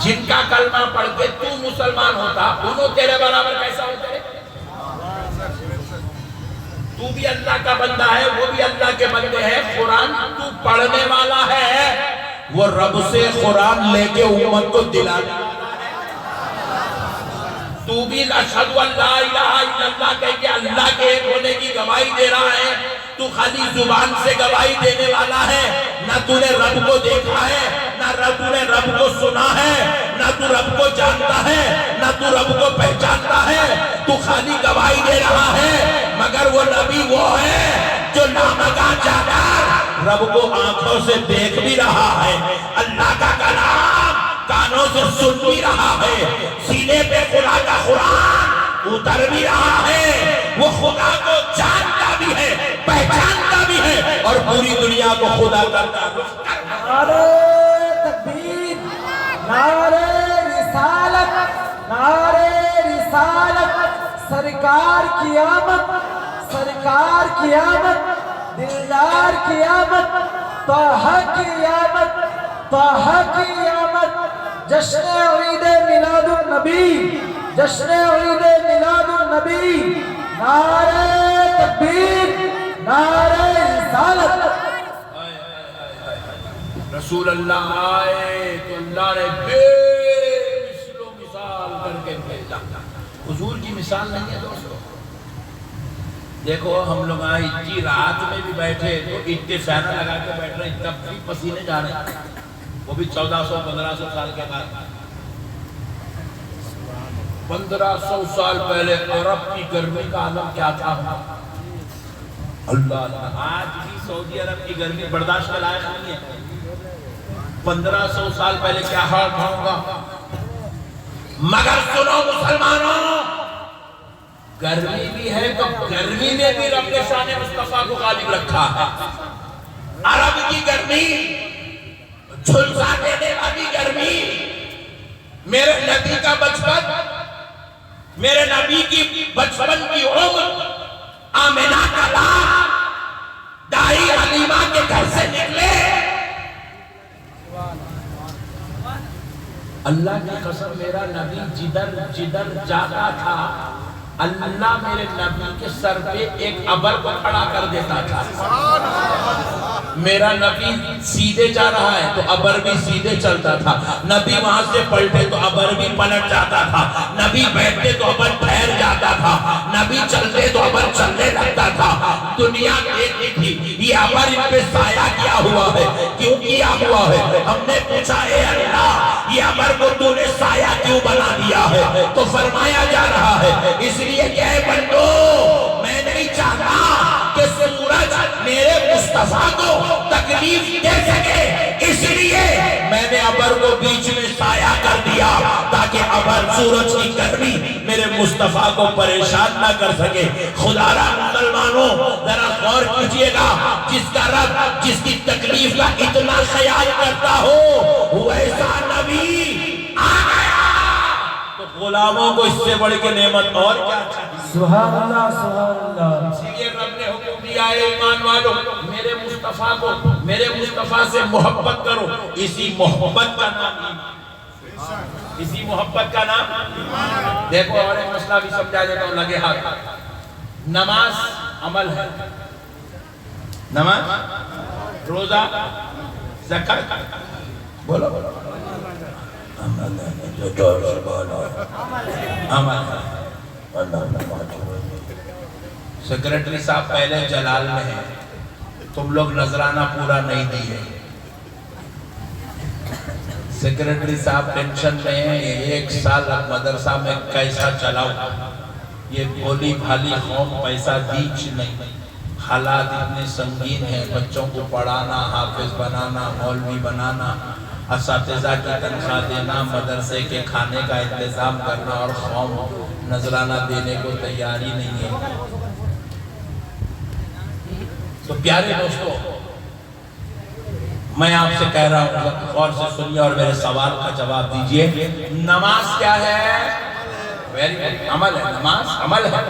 [SPEAKER 1] جن کا کلمہ پڑھ کے تو مسلمان ہوتا، انہوں تیرے برابر کیسا ہوتے ہیں، تو بھی اللہ کا بندہ ہے، وہ بھی اللہ کے بندے ہیں، قرآن تو پڑھنے والا ہے، وہ رب سے قرآن لے کے امت کو دلانے والا ہے، تو بھی اشہد ان لا الہ الا اللہ کہہ کے اللہ کے ایک ہونے کی گواہی دے رہا ہے، تو خالی زبان سے گواہی دینے والا ہے، نہ تو نے رب کو دیکھا ہے، نہ تو نے رب کو سنا ہے، نہ تو رب کو جانتا ہے، نہ تو رب کو پہچانتا ہے، تو خالی گواہی دے رہا ہے، مگر وہ نبی وہ ہے جو نامگاں جانا رب کو آنکھوں سے دیکھ بھی رہا ہے، اللہ کا کلام کانوں سے سن بھی رہا ہے، سینے پہ خدا کا قرآن اتر بھی رہا ہے، وہ خدا کو جانتا بھی ہے، پہچانتا بھی ہے، اور پوری دنیا کو خدا کرتا ہے۔
[SPEAKER 4] نعرہ تکبیر، نعرہ رسالت، نعرہ رسالت، سرکار کی آمد، سرکار کی آمد، دلدار کی آمد، طه کی آمد، طه کی آمد، جشن عید میلاد النبی، جشن عید میلاد النبی، نعرہ تکبیر، نعرہ رسالت۔
[SPEAKER 1] رسول اللہ آئے تو اللہ نے بے مثل و مثال کر کے بھیجا، حضور کی مثال نہیں ہے دوستو، دیکھو ہم لوگ آئے اتنی رات میں بھی بیٹھے تو اتنے فینہ لگا کے بیٹھ رہے ہیں، تب بھی پسینے جا رہے ہیں، وہ بھی 1400-1500 سال کے بعد، 1500 سال پہلے عرب کی گرمی کا عالم کیا تھا، اللہ آج بھی سعودی عرب کی گرمی برداشت کے لائق نہیں ہے، 1500 سال پہلے کیا حال ہوگا، مگر سنو مسلمانوں، گرمی بھی ہے تو گرمی میں بھی رب نے شان مصطفیٰ کو غالب رکھا ہے، عرب کی گرمی، جھلسا دینے والی گرمی، میرے نبی کا بچپن، میرے نبی کی بچپن کی عمر، آمنہ کا لال دائی حلیمہ کے گھر سے نکلے، اللہ کی قسم میرا نبی جدھر جاتا تھا اللہ میرے نبی کے سر پہ ایک ابر کو کھڑا کر دیتا تھا، میرا نبی سیدھے جا رہا ہے تو ابر بھی سیدھے چلتا تھا، نبی وہاں سے پلٹے تو ابر بھی پلٹ جاتا تھا، نبی بیٹھتے تو ابر ٹھہر جاتا تھا، نبی چلتے تو ابر چلنے لگتا تھا، دنیا دیکھتی تھی یہ ابر ان پہ سایہ کیا ہوا ہے، کیوں کیا ہوا ہے، ہم نے پوچھا اے اللہ یہ ابر کو تو نے سایہ کیوں بنا دیا ہے، تو فرمایا جا رہا ہے اس لیے کہ اے بندو میں نہیں چاہتا کہ سورج میرے مصطفیٰ کو تکلیف دے سکے، اس لیے میں نے ابر کو بیچ میں سایہ کر دیا تاکہ ابر سورج کی گرمی میرے مصطفیٰ کو پریشان نہ کر سکے۔ خدا را مسلمانوں ذرا غور کیجئے گا، جس کا رب جس کی تکلیف کا اتنا خیال کرتا ہو وہ ایسا نبی آ گیا تو غلاموں کو اس سے بڑھ کے نعمت اور کیا چاہیے۔
[SPEAKER 4] سبحان اللہ، سبحان اللہ۔
[SPEAKER 1] اس لیے رب نے حکم دیا ہے ایمان والوں، میرے میرے مصطفیٰ کو، میرے مصطفیٰ سے محبت کرو، اسی محبت کا نام ایمان، اسی محبت کا نام۔ دیکھو اور ایک مسئلہ بھی سمجھا دیتا ہوں، لگے ہاتھ۔ نماز عمل ہے، نماز، روزہ، زکات، بولو عمل ہے، عمل ہے۔ سیکریٹری صاحب پہلے جلال میں ہیں، تم لوگ نذرانہ پورا نہیں دیے۔ سیکریٹری صاحب ٹینشن میں ہیں، ایک سال اب مدرسہ میں کیسا چلاؤ، یہ بولی بھالی قوم پیسہ دیچ نہیں، حالات اتنے سنگین ہیں، بچوں کو پڑھانا، حافظ بنانا، مولوی بنانا، اساتذہ کی تنخواہ دینا، مدرسے کے کھانے کا انتظام کرنا، اور قوم نذرانہ دینے کو تیاری نہیں ہے۔ تو پیارے دوستو، میں آپ سے کہہ رہا ہوں، غور سے سنیے اور میرے سوال کا جواب دیجئے۔ نماز کیا ہے؟ عمل ہے، نماز عمل ہے،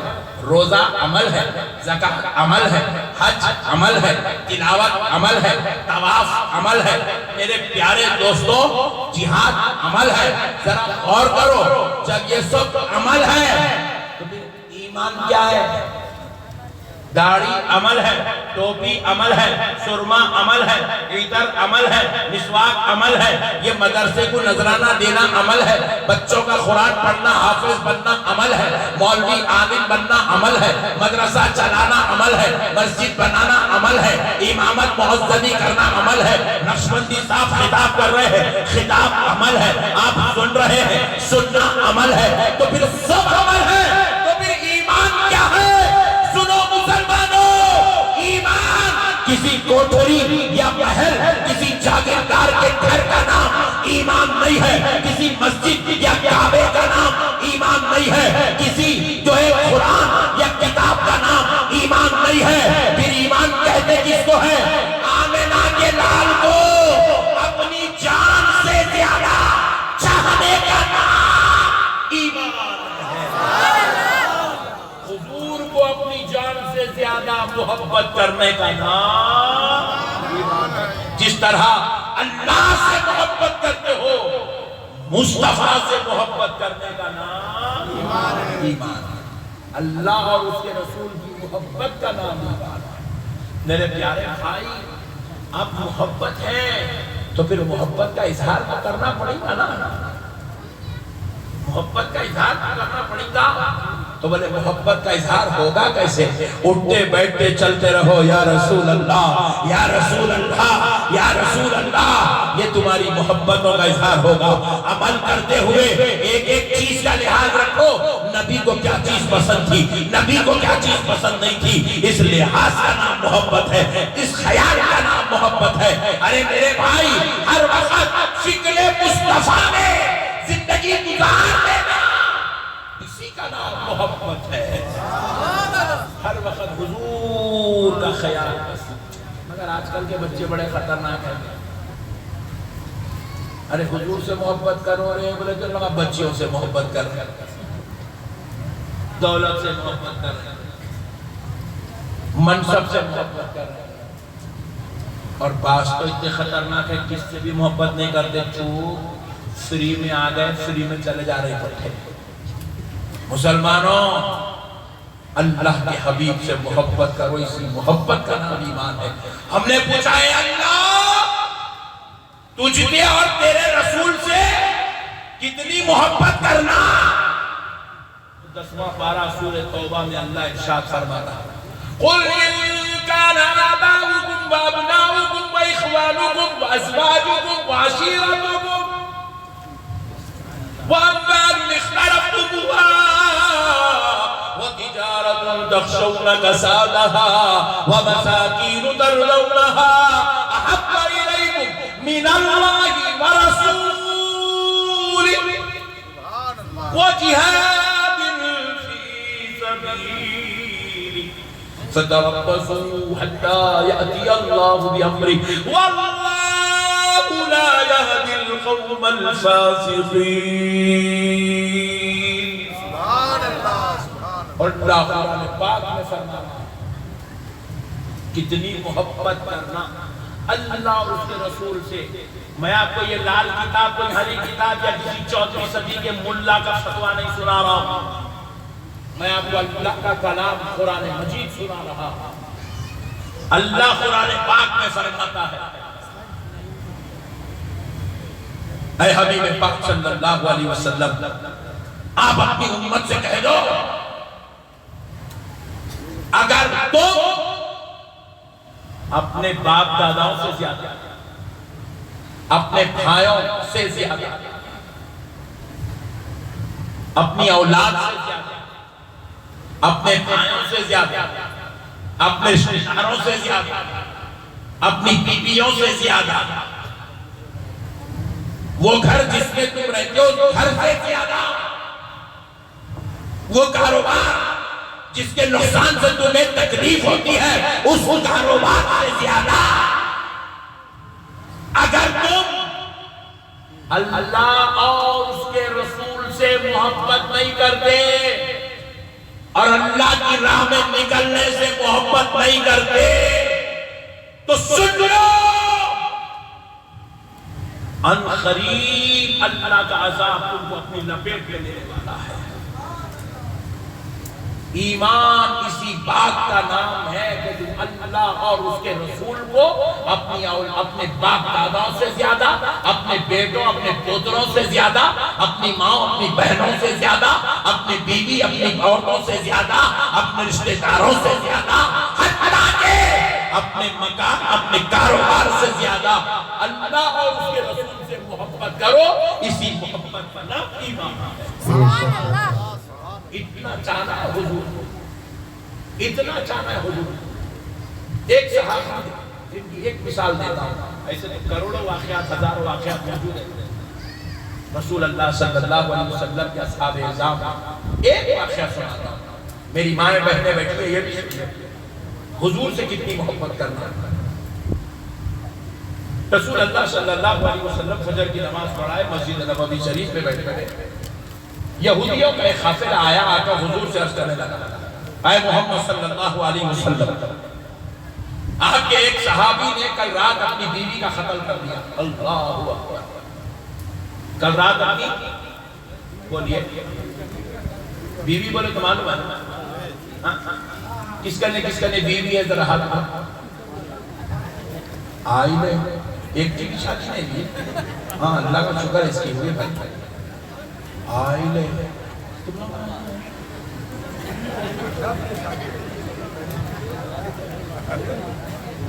[SPEAKER 1] روزہ عمل ہے، زکات عمل ہے، حج عمل ہے، تلاوت عمل ہے، طواف عمل ہے۔ میرے پیارے دوستو، جہاد عمل ہے۔ ذرا غور کرو، جب یہ سب عمل ہے تو پھر ایمان کیا ہے؟ داڑھی عمل ہے، ٹوپی عمل ہے، سرما عمل ہے، عطر عمل ہے، مسواک عمل ہے، یہ مدرسے کو نذرانہ دینا عمل ہے، بچوں کا قرآن پڑھنا، حافظ بننا عمل ہے، مولوی عالم بننا عمل ہے، مدرسہ چلانا عمل ہے، مسجد بنانا عمل ہے، امامت معززی کرنا عمل ہے۔ نقشبندی صاحب خطاب کر رہے ہیں، خطاب عمل ہے، آپ سن رہے ہیں، سننا عمل ہے، تو پھر سب عمل ہے، تو پھر ایمان کیا ہے؟ سنو مسلمانوں، ایمان کسی کوٹھری یا محل، کسی جاگیردار کے گھر کا نام ایمان نہیں ہے، کسی مسجد یا کعبے کا نام ایمان نہیں ہے، کسی جو ہے قرآن یا کتاب کا نام ایمان نہیں ہے۔ پھر ایمان کہتے کس کو ہے؟ آمنہ کے لال کو اپنی جان سے زیادہ چاہنے کا نام ایمان ہے، حضور کو اپنی جان سے زیادہ محبت کرنے کا نام ایمان ہے۔ جس طرح اللہ سے محبت کرتے ہو، مصطفیٰ سے محبت کرنے کا نام ایمان ہے۔ اللہ اور اس کے رسول کی محبت کا نام ایمان ہے۔ میرے پیارے بھائی، اب محبت ہے تو پھر محبت کا اظہار تو کرنا پڑے گا نا، محبت کا اظہار کرنا پڑے گا۔ تو بولے محبت کا اظہار ہوگا کیسے؟ اٹھتے بیٹھتے چلتے رہو، یا رسول اللہ، یا رسول اللہ، یا رسول اللہ، یہ تمہاری محبتوں کا اظہار ہوگا۔ عمل کرتے ہوئے ایک ایک چیز کا لحاظ رکھو، نبی کو کیا چیز پسند تھی، نبی کو کیا چیز پسند نہیں تھی، اس لحاظ کا نام محبت ہے، اس خیال کا نام محبت ہے۔ ارے میرے بھائی، ہر وقت شکل مصطفیٰ میں زندگی گزار دینا، اسی کا نام محبت ہے۔ ہر وقت حضور کا خیال۔ مگر آج کل کے بچے بڑے خطرناک ہیں، ارے حضور سے محبت کرو، رہے بولے تو لگا بچیوں سے محبت کر رہے، دولت سے محبت کر رہے، منصب سے محبت کر رہے، اور بعض تو اتنے خطرناک ہے کس سے بھی محبت نہیں کرتے، چوپ فری میں آ گئے، فری میں چلے جا رہے پٹھے۔ مسلمانوں، اللہ کے حبیب سے محبت کرو، اسی محبت کا نام ایمان ہے۔ ہم نے پوچھا ہے اللہ تجھ سے اور تیرے رسول سے کتنی محبت کرنا؟ 10واں پارہ سورہ توبہ میں اللہ ارشاد فرماتا ہے، قُلْ إِن كَانَ آبَاؤُكُمْ وَأَبْنَاؤُكُمْ وَإِخْوَانُكُمْ وَأَزْوَاجُكُمْ وَعَشِيرَتُكُمْ وَأَمْوَالٌ اقْتَرَفْتُمُوهَا وَتِجَارَةٌ تَخْشَوْنَ كَسَادَهَا وَمَسَاكِينُ تَرْضَوْنَهَا أَحَبَّ إِلَيْكُم مِّنَ اللَّهِ وَرَسُولِهِ وَجِهَادٍ فِي سَبِيلِهِ فَتَرَبَّصُوا حَتَّى يَأْتِيَ اللَّهُ بِأَمْرِهِ وَاللَّهُ لَا يَهْدِي الْقَوْمَ الْفَاسِقِينَ۔ اور اللہ قرآن پاک میں فرماتا کتنی محبت کرنا اللہ اور اس کے رسول سے. میں آپ کو یہ لال کتاب کوئی ہری کتاب یا کسی 14ویں صدی کے ملا کا فتویٰ نہیں سنا رہا ہوں. میں آپ کو اللہ کا کلام قرآن مجید سنا رہا ہوں. اللہ قرآن پاک میں فرماتا ہے اے حبیب پاک صلی اللہ علیہ وسلم آپ اپنی امت سے کہہ دو اگر تم اپنے باپ داداؤں سے زیادہ اپنے بھائیوں سے زیادہ اپنی اولاد سے زیادہ اپنے بھائیوں سے زیادہ اپنے رشتہ داروں سے زیادہ اپنی بیویوں سے زیادہ وہ گھر جس میں تم رہتے ہو گھر سے زیادہ وہ کاروبار جس کے نقصان سے تمہیں تکلیف ہوتی ہے اس کاروبار سے زیادہ اگر تم اللہ اور اس کے رسول سے محبت نہیں کرتے اور اللہ کی راہ میں نکلنے سے محبت نہیں کرتے تو سن لو ان قریب اللہ کا عذاب تم کو اپنی لپیٹ میں لینے والا ہے. ایمان اسی بات کا نام ہے کہ تم اللہ اور اس کے رسول کو اپنے باپ داداؤں سے زیادہ اپنے بیٹوں اپنے پوتروں سے زیادہ اپنی ماں اپنی بہنوں سے زیادہ اپنی بیوی اپنی عورتوں سے زیادہ اپنے رشتہ داروں سے زیادہ حتیٰ کہ اپنے مکان اپنے کاروبار سے زیادہ اللہ اور اس کے رسول سے محبت کرو. اسی محبت کا نام ایمان ہے. اتنا چاہنا ہے حضور اتنا چاہنا ہے حضور. ایک صحابہ جن کی ایک مثال دیتا ہوں ایسے کروڑوں واقعات ہزاروں واقعات موجود ہیں. رسول اللہ صلی اللہ علیہ وسلم کے اصحاب اعظام ایک واقعہ سناتا ہوں. میری مائیں بہنیں بیٹھی ہیں یہ بھی حضور سے کتنی محبت کرنا. رسول اللہ صلی اللہ علیہ وسلم فجر کی نماز پڑھائے مسجد نبوی شریف میں بیٹھے بیٹھے یہودیوں کا ایک قافلہ آیا آ کر حضور سے عرض کرنے لگا اے محمد صلی اللہ علیہ وسلم آپ کے ایک صحابی نے کل رات اپنی بیوی کا قتل کر دیا. اللہ اکبر. کل رات اپنی بولیے بیوی بولے تو معلوم ہے کس کرنے بیوی ہے ذرا ہاتھ میں آئی نہیں ایک کی بھی شادی نہیں بھی. ہاں اللہ کا شکر اس کی ہوئے بھائی آئی نہیں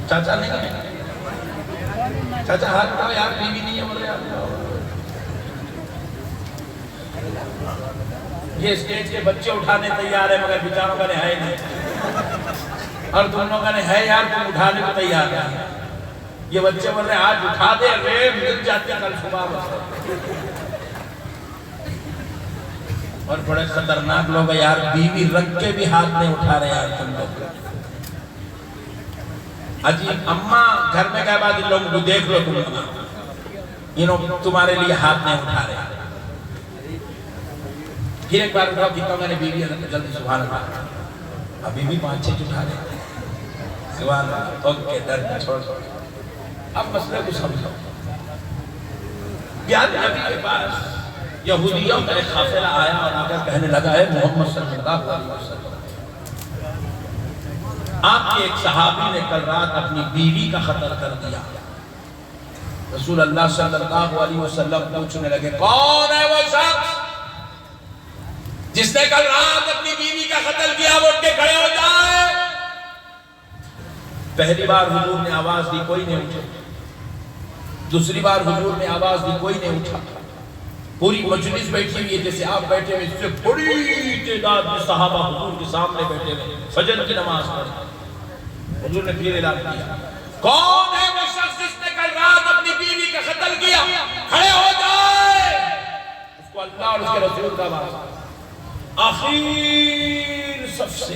[SPEAKER 1] چاچا نہیں چاچا ہاتھ اٹھاؤ یار بیوی نہیں ہے بولے یار. یہ اسٹیج کے بچے اٹھانے تیار ہے مگر بیچاروں کا نے ہے نہیں اور تم لوگوں کا نے ہے یار تم اٹھانے کو تیار ہے. یہ بچے بول رہے ہیں آج اٹھا دے ریب مل جاتے کل صبح بس. اور بڑے خطرناک لوگ ہیں یار بیوی رکھ کے بھی ہاتھ نہیں اٹھا رہے یار تم لوگ. عجیب اماں گھر میں کہہ بات ان لوگوں کو دیکھ لو تم لوگ تمہارے لیے ہاتھ نہیں اٹھا رہے. پھر ایک بار اٹھاؤ کتنا میں نے بیوی جلدی سبحان اللہ ابھی بھی 5-6 اٹھا رہے سبحان اللہ. اوکے درد چھوڑ اب مسئلے کو سمجھو. پیارے نبی کے پاس یہودیوں کا ایک قافلہ آیا اور آ کر کہنے لگا ہے محمد صلی اللہ علیہ وسلم آپ کے ایک صحابی نے کل رات اپنی بیوی کا قتل کر دیا. رسول اللہ صلی اللہ علیہ وسلم پوچھنے لگے کون ہے وہ شخص جس نے کل رات اپنی بیوی کا قتل کیا وہ اٹھ کے کھڑے ہو جائے. پہلی بار حضور نے آواز دی کوئی نہیں اٹھا. دوسری بار حضور نے آواز دی کوئی نہیں اٹھا. پوری مجلس بیٹھی ہوئی ہے جیسے آپ بیٹھے ہوئے اس سے بڑی تعداد میں صحابہ حضور کے سامنے بیٹھے ہوئے فجر کی نماز پڑھی. حضور نے پھر اعلان کیا کون ہے وہ شخص جس نے کل رات اپنی بیوی کا قتل کیا کھڑے ہو جائے. اس کو اللہ اور اس کے رسول کا آواز. آخر سب سے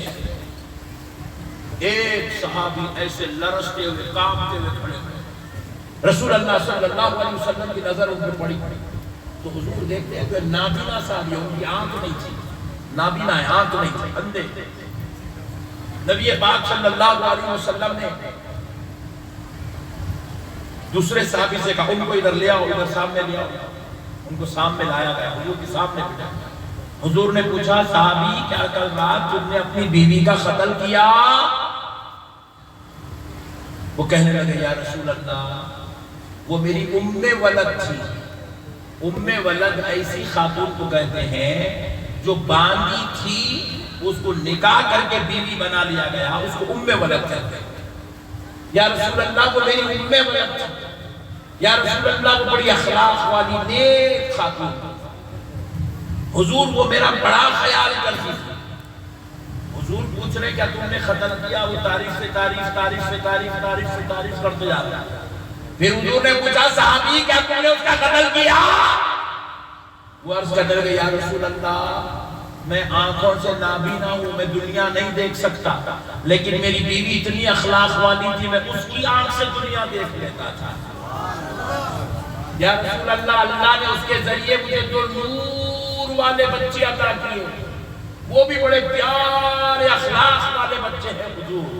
[SPEAKER 1] ایک صحابی ایسے لرزتے ہوئے کانپتے ہوئے کھڑے ہوئے. رسول اللہ صلی اللہ علیہ وسلم کی نظر ان پر پڑی تو حضور دیکھتے ہیں کہ نابینا صحابی ان کی آنکھ نہیں تھی. نابینا ہے آنکھ نہیں تھی اندھے. نبی پاک صلی اللہ علیہ وسلم نے دوسرے صحابی سے کہا ان کو ادھر لے آؤ، ادھر سامنے لے آؤ۔ ان کو سامنے لایا گیا، حضور کے سامنے بٹھا۔ حضور نے پوچھا صحابی کیا کل رات تم نے اپنی بیوی کا قتل کیا؟ وہ کہنے لگے یا رسول اللہ وہ میری ام ولد تھی۔ ام ولد ایسی خاتون کو کہتے ہیں جو باندھی تھی، اس کو نکاح کر کے بیوی بنا لیا گیا، اس کو ام ولد کہتے ہیں۔ یا رسول اللہ وہ میری ام ولد تھی، یا رسول اللہ وہ بڑی اخلاق والی نیک خاتون، حضور وہ میرا بڑا خیال کرتی تھی۔ حضور پوچھ رہے کیا تم نے قتل کیا؟ وہ تعریف سے تعریف، تعریف سے تعریف، تعریف سے تعریف کرتے جا رہا ہے۔ پھر حضور نے پوچھا صحابی کیا تم نے اس کا قتل کیا؟ وہ عرض کرنے لگے یا رسول اللہ میں آنکھوں سے نابینا ہوں، میں دنیا نہیں دیکھ سکتا، لیکن میری بیوی اتنی اخلاق والی تھی میں اس کی آنکھ سے دنیا دیکھ لیتا تھا۔ یا رسول اللہ اللہ نے اس کے ذریعے مجھے دو نور والے بچے عطا کیے، وہ بھی بڑے پیارے اخلاق والے بچے ہیں حضور۔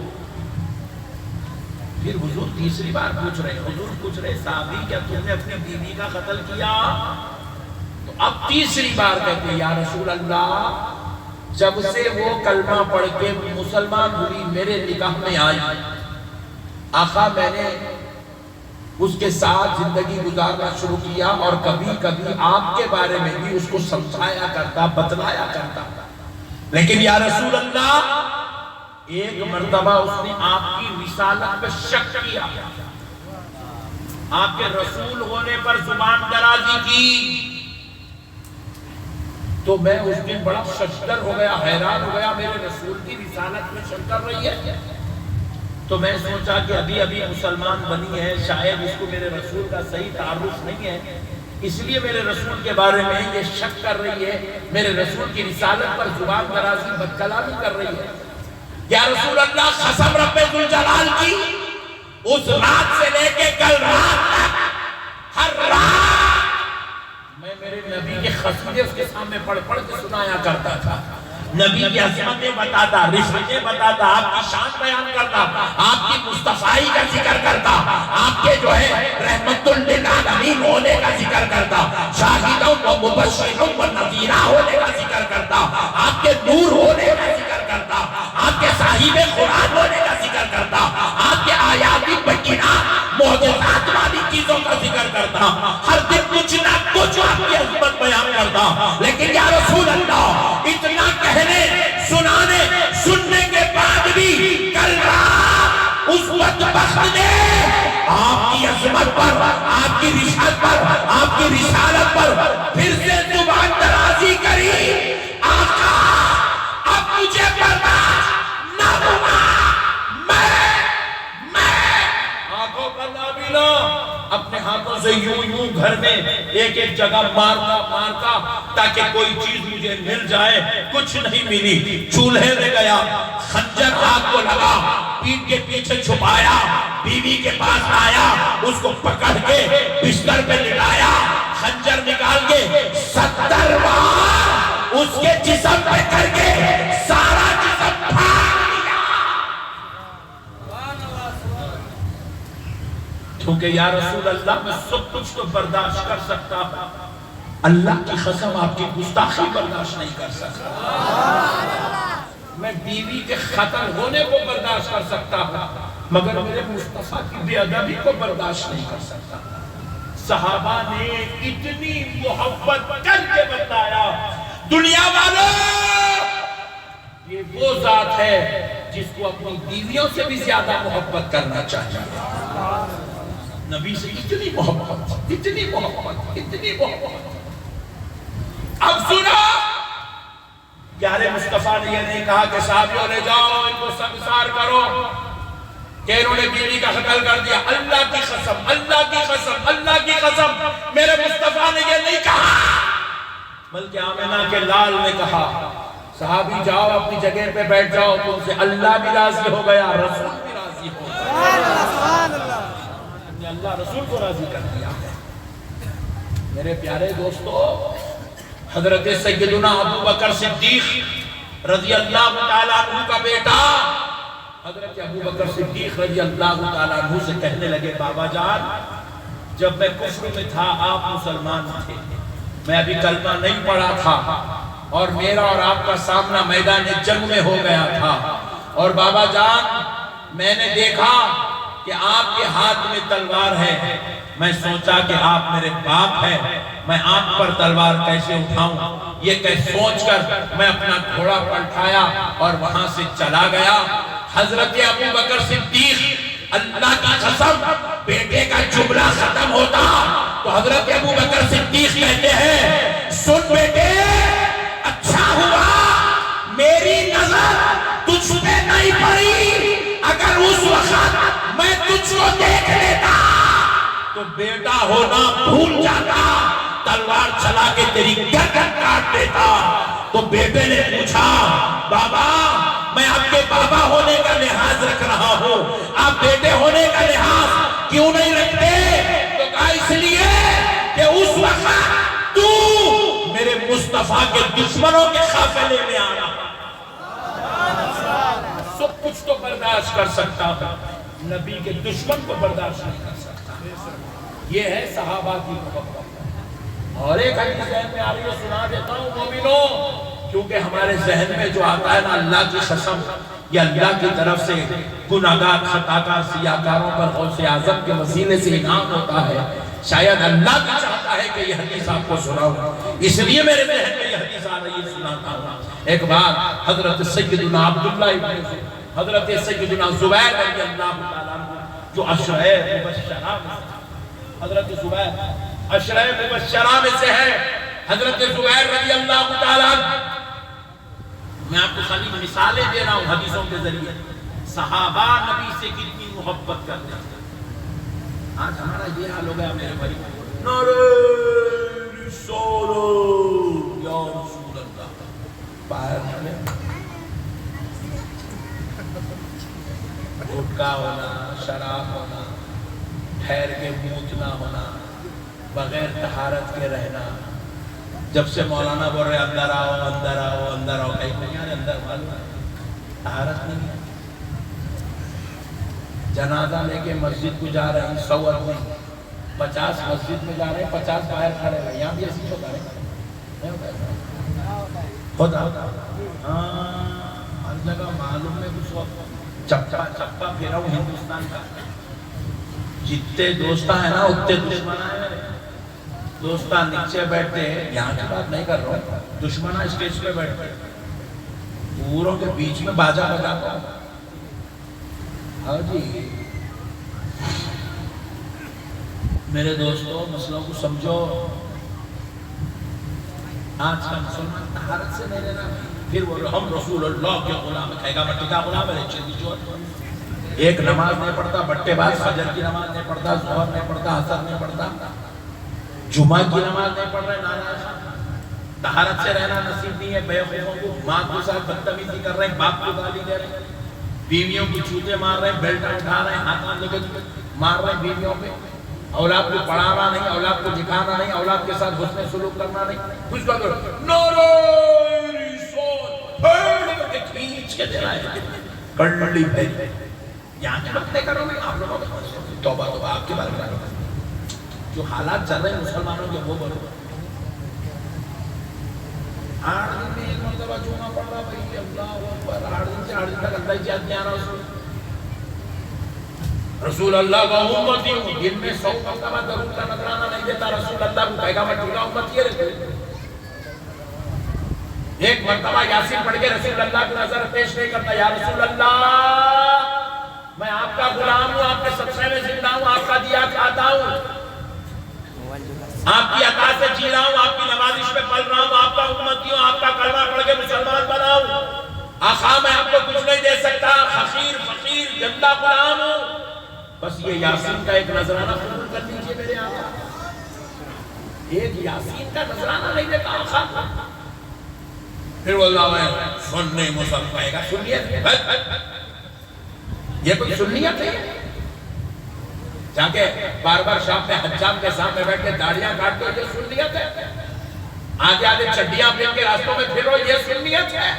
[SPEAKER 1] پھر حضور تیسری بار پوچھ رہے، حضور پوچھ رہے صحابی کیا تم نے اپنی بیوی کا قتل کیا؟ تو اب تیسری بار کہتے ہیں یا رسول اللہ جب سے وہ کلمہ پڑھ کے مسلمان ہوئی میرے نکاح میں آئی، آقا میں نے اس کے ساتھ زندگی گزارنا شروع کیا اور کبھی کبھی آپ کے بارے میں بھی اس کو سمجھایا کرتا، بتلایا کرتا، لیکن یا رسول اللہ ایک مرتبہ اس نے آپ کی رسالت پہ شک کیا، آپ کے رسول ہونے پر زبان درازی کی، تو میں اس دن بڑا ششدر ہو گیا، حیران ہو گیا، میرے رسول کی رسالت میں شک کر رہی ہے۔ تو میں سوچا کہ ابھی مسلمان بنی ہے، شاید اس کو میرے رسول کا صحیح تعارف نہیں ہے، اس لیے میرے رسول کے بارے میں یہ شک کر رہی ہے، میرے رسول کی رسالت پر زبان درازی بدکلامی کر رہی ہے۔ یا رسول اللہ قسم رب ذوالجلال کی اس رات سے لے کے کل رات تک ہر رات میں میرے نبی کے قصیدے اس کے سامنے پڑھ کے سنایا کرتا تھا، نبی کی عظمتیں بتاتا، رفعتیں بتاتا، آپ کی شان بیان کرتا، آپ کی مصطفائی کا ذکر کرتا، آپ کے جو ہے رحمت للعالمین ہونے کا ذکر کرتا، شاہدوں و مبشروں و نذیرہ ہونے کا ذکر کرتا، آپ کے نور ہونے کا ذکر کرتا، آپ کے صاحب قرآن ہونے کا ذکر کرتا، آپ کے آیاتی بینات معجزات والی چیزوں کا ذکر کرتا، ہر دن کچھ نہ کچھ آپ کی عظمت بیان کرتا، لیکن یا رسول اللہ اتنا کہنے سنانے سننے کے بعد بھی کل رات اس بدبخت نے آپ کی عظمت پر، آپ کی رسالت پر، آپ کی رسالت پر پھر سے زبان درازی کری۔ آقا اب مجھے برداشت نہ ہوا، میں آنکھوں کا نابینا اپنے ہاتھوں سے یوں گھر میں ایک جگہ مارتا تاکہ کوئی چیز مجھے مل جائے، کچھ نہیں ملی، چولہے میں گیا، خنجر ہاتھ کو لگا، پیٹ کے پیچھے چھپایا، بیوی کے پاس آیا، اس کو پکڑ کے بستر پہ لٹایا، خنجر نکال کے 70 بار اس کے جسم پہ کر کے سارا جسم پھاڑ دیا، کیونکہ یا رسول اللہ میں سب کچھ تو برداشت کر سکتا ہوں، اللہ کی قسم آپ کی گستاخی برداشت نہیں کر سکتا، میں بیوی کے قتل ہونے کو برداشت کر سکتا ہوں مگر میرے مصطفیٰ کی بے ادبی کو برداشت نہیں کر سکتا۔ صحابہ نے اتنی محبت کر کے بتایا دنیا والوں یہ وہ ذات ہے جس کو اپنی بیویوں سے بھی زیادہ محبت کرنا چاہیے، نبی سے اتنی محبت، اتنی محبت، اتنی محبت۔ اب سنو، پیارے مصطفیٰ نے یہ نہیں کہا کہ صحابیوں نے جاؤ ان کو سنسار کرو کہ انہوں نے بیوی کا قتل کر دیا، اللہ کی قسم، اللہ کی قسم، اللہ کی قسم میرے مصطفیٰ نے یہ نہیں کہا، بلکہ آمنہ کے لال نے کہا صحابی جاؤ اپنی جگہ پہ بیٹھ جاؤ، تم سے اللہ بھی راضی ہو گیا، رسول بھی راضی ہو گیا، اللہ رسول کو راضی کر دیا۔ میرے پیارے دوستو، حضرت سیدنا ابو بکر صدیق رضی اللہ تعالیٰ عنہ کا بیٹا حضرت ابو بکر صدیق رضی اللہ تعالیٰ عنہ سے کہنے لگے بابا جان جب میں کفر میں تھا آپ مسلمان تھے، میں ابھی کلمہ نہیں پڑھا تھا اور میرا اور آپ کا سامنا میدان جنگ میں ہو گیا تھا، اور بابا جان میں نے دیکھا کہ آپ کے ہاتھ میں تلوار ہے، میں سوچا کہ آپ میرے باپ ہیں، میں آپ پر تلوار کیسے اٹھاؤں، یہ سوچ کر میں اپنا گھوڑا پلٹایا اور وہاں سے چلا گیا۔ حضرت ابو بکر صدیق اللہ کی قسم بیٹے کا جملہ ختم ہوتا تو حضرت ابو بکر صدیق کہتے ہیں سن بیٹے اچھا ہوا میری نظر تجھ پہ نہیں پڑی، اگر اس وقت میں تجھ کو دیکھ لیتا تو بیٹا ہونا بھول جاتا، تلوار چلا کے تیری گردن کاٹ دیتا۔ تو بیٹے نے پوچھا بابا میں آپ کے بابا ہونے کا لحاظ رکھ رہا ہوں، آپ بیٹے ہونے کا لحاظ کیوں نہیں رکھتے؟ تو کہا اس لیے کہ اس وقت تو میرے مصطفیٰ کے دشمنوں کے قافلے میں آنا، سب کچھ تو برداشت کر سکتا ہوں، نبی کے دشمن کو برداشت نہیں کر سکتا۔ یہ ہے صحابہ کی محبت۔ اور ایک حدیث ذہن میں آ رہی ہے سنا دیتا ہوں مومنوں، کیونکہ ہمارے ذہن میں جو آتا ہے نا اللہ کی قسم یا اللہ کی طرف سے گناہگار خطاکار سیاہکاروں پر غوث اعظم کے وسیلے سے انعام ہوتا ہے، شاید اللہ بھی چاہتا ہے کہ یہ حدیث آپ کو سناؤں، اس لیے میرے ذہن میں یہ حدیث آ رہی ہے سناتا ہوں۔ ایک بار حضرت سیدنا عبداللہ ابن حضرت سیدنا زبیر رضی اللہ تعالیٰ عنہ جو عشرہ مبشرہ میں حضرت زبیر عشرہ مبشرہ میں سے ہے، حضرت زبیر رضی اللہ تعالیٰ عنہ، میں آپ کو خالی مثالیں دے رہا ہوں حدیثوں کے ذریعے، صحابہ نبی سے کتنی محبت کرتے ہیں۔ آج ہمارا یہ حال ہو گیا میرے بھائی، نعرہ رسالت یا رسول اللہ، باہر نکلے گٹکا ہونا، شراب ہونا، ٹھہر کے موت نہ ہونا، بغیر طہارت کے رہنا، جب سے مولانا بول رہے اندر آؤ اندر آؤ اندر آؤ، کہیں نہیں آنے اندر معلوم ہے طہارت نہیں ہے۔ جنازہ لے کے مسجد کو جا رہے ہیں 100 آدمی، 50 مسجد میں جا رہے ہیں، 50 باہر کھڑے ہیں، یہاں بھی ایسی ہوتا ہے ہوتا ہر جگہ معلوم ہے کچھ وقت چپا چپا پھیرا ہوں ہندوستان کا، جتنے دوستہ ہیں نا اتنے دشمن ہیں میرے، دوستہ نیچے بیٹھتے ہیں، یہاں کی بات نہیں کر رہا ہوں، دشمنہ اسٹیج پہ بیٹھتے ہیں، پوروں کے بیچ میں باجا بجاتا ہوں۔ ہاں جی میرے دوستوں مسئلوں کو سمجھو، آج کا مسلمان طہارت سے نہیں لینا، پھر وہ ہم رسول اللہ کے غلام، کہے گا مٹی کا غلام ہے، ایک نماز نہیں پڑھتا، بٹے باز فجر کی نماز نہیں پڑھتا، ظہر نہیں پڑھتا، عصر نہیں پڑھتا، جمعہ کی نماز نہیں پڑھ رہے، ناراض طہارت سے رہنا نصیب نہیں ہے، بے خوفوں کو ماں کے ساتھ بدتمیزی کر رہے ہیں، باپ کو گالی دے رہے ہیں، بیویوں کو چوتے مار رہے ہیں، بیلٹ اٹھا رہے ہیں، ہاتھ لے کے مار رہے ہیں بیویوں پہ، اولاد کو پڑھانا نہیں، اولاد کو دکھانا نہیں، اولاد کے ساتھ حسن سلوک کرنا نہیں، کچھ کا کرو نعرہ رسالت کھینچ کے دے رہا ہے کڑلی بھائی، یہاں کے وقت نہیں کرو گے آپ لوگوں کو توبہ توبہ آپ کے بارے میں جو حالات چل رہے ہیں مسلمانوں کے وہ بولو، 8 دن میں ایک مرتبہ چونا پڑ رہا بھائی، اللہ اکبر، 8 دن سے 8 دن تک اللہ ہی یاد نہیں آ رہا رسول اللہ کا امتی ہوں، دن میں 100 مرتبہ درود کا نذرانہ نہیں دیتا رسول اللہ کو، کہے گا میں ٹھیکا امتی ہے رہتے، ایک مرتبہ یاسین پڑھ کے رسول اللہ کو نظر پیش نہیں کرتا، یا رسول اللہ میں آپ کا غلام ہوں، آپ کے صدقے میں زندہ ہوں، آپ کا دیا کھاتا ہوں، آپ کی عطا سے جی رہا ہوں، آپ کی نوازش پہ پل رہا ہوں، آپ کا امتی ہوں، آپ کا کلمہ پڑھ کے مسلمان بنا ہوں، آقا میں آپ کو کچھ نہیں دے سکتا، حقیر فقیر گندا غلام ہوں، بس یہ یاسین کا ایک نذرانہ قبول کر لیجئے میرے آقا، ایک یاسین کا نذرانہ نہیں دیتا آقا، پھر وہ اللہ میں سننے مسلم کہے گا سنیت یہ کوئی سنیت ہے، جا کے بار بار شام میں حجام کے سامنے بیٹھ کے داڑیاں کاٹتے یہ سنیت ہے، آدھے آدھے چڈیاں پہن کے راستوں میں پھرو یہ سنیت ہے،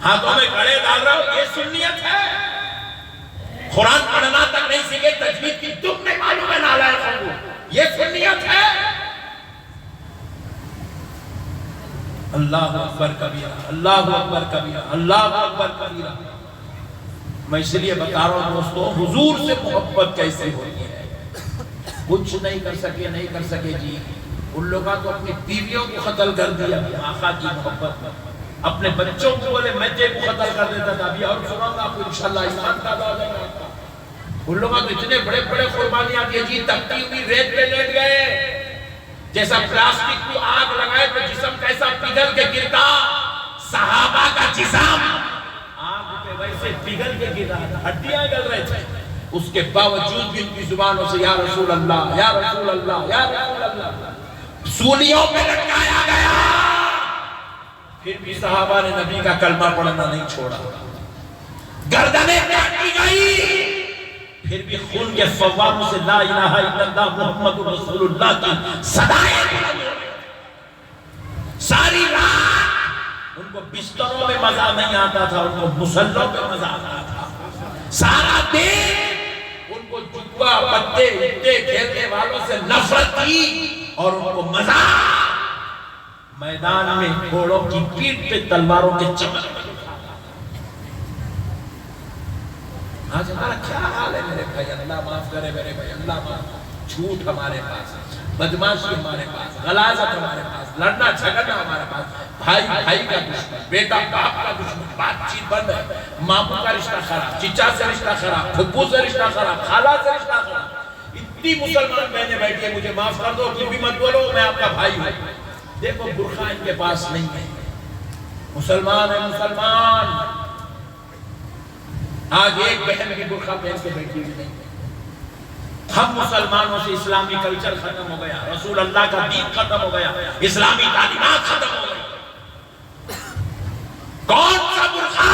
[SPEAKER 1] ہاتھوں میں کڑے ڈال رہا ہو، یہ سنیت ہے؟ قرآن پڑھنا تک نہیں سیکھے، تجوید کی تم نہیں معلوم ہے نالائق ہو، یہ سنیت ہے؟ اللہ اکبر کبیرہ، اللہ اکبر کبیرہ، اللہ اکبر کبیرہ۔ میں اس لیے بتا رہا ہوں دوستو، حضور سے محبت کیسے ہوتی ہے؟ کچھ نہیں کر سکے جی۔ ان لوگوں تو اپنی بیویوں کو قتل کر دیا آقا کی محبت میں، اپنے بچوں کو بولے میں تیرے کو قتل کر دیتا تھا۔ ابھی اور سناؤں گا آپ کو انشاءاللہ، ایمان کا دعا دیں گا۔ ان لوگوں تو اتنے بڑے بڑے قربانیاں دی جی، تپتی ہوئی ریت پہ لیٹ گئے، جیسا پلاسٹک کو آگ لگائے تو جسم کیسا پگھل کے گرتا، صحابہ کا جسم آگ پہ ویسے پگھل کے گرا، ہڈیاں گل رہے تھے، اس کے باوجود بھی ان کی زبانوں سے یا رسول اللہ، یا رسول اللہ، یا رسول اللہ سولیوں پہ لٹکایا گیا۔ پھر بھی صحابہ نے نبی کا کلمہ پڑھنا نہیں چھوڑا، گردنیں کاٹی گئی، پھر بھی خون کے فواروں سے لا الہ الا اللہ محمد رسول اللہ کی صدائیں بلند ہو رہی۔ ساری رات ان کو بستروں میں مزہ نہیں آتا تھا، ان کو مصلوں پہ مزہ آتا تھا۔ سارا دن ان کو جوا پتے اٹے کھیلنے والوں سے نفرت تھی، اور ان کو مزہ میدان میں گھوڑوں کی پیٹھ پہ تلواروں کے چمک۔ آج ہمارا کیا حال ہے میرے بھائی؟ اللہ معاف کرے میرے بھائی، اللہ معاف۔ جھوٹ ہمارے پاس، بدماشی ہمارے پاس، غلاظت ہمارے پاس، لڑنا جھگڑنا ہمارے پاس، بھائی بھائی کا دشمن، بیٹا باپ کا دشمن، بات چیت بند ہے، ماموں کا رشتہ خراب، چچا سے رشتہ خراب، پھپھو سے رشتہ خراب، خالہ سے رشتہ خراب۔ اتنی مسلمان بہنیں بیٹھی ہیں، مجھے معاف کر دو، کچھ بھی مت بولو، میں آپ کا بھائی ہوں۔ دیکھو برقع ان کے پاس نہیں ہے، مسلمان ہے مسلمان۔ آج ایک بہن کی برقع پہن کے بیٹھی ہوئی نہیں۔ ہم مسلمانوں سے اسلامی کلچر ختم ہو گیا، رسول اللہ کا دین ختم ہو گیا، اسلامی تعلیمات ختم ہو گئی۔ کون سا برقع؟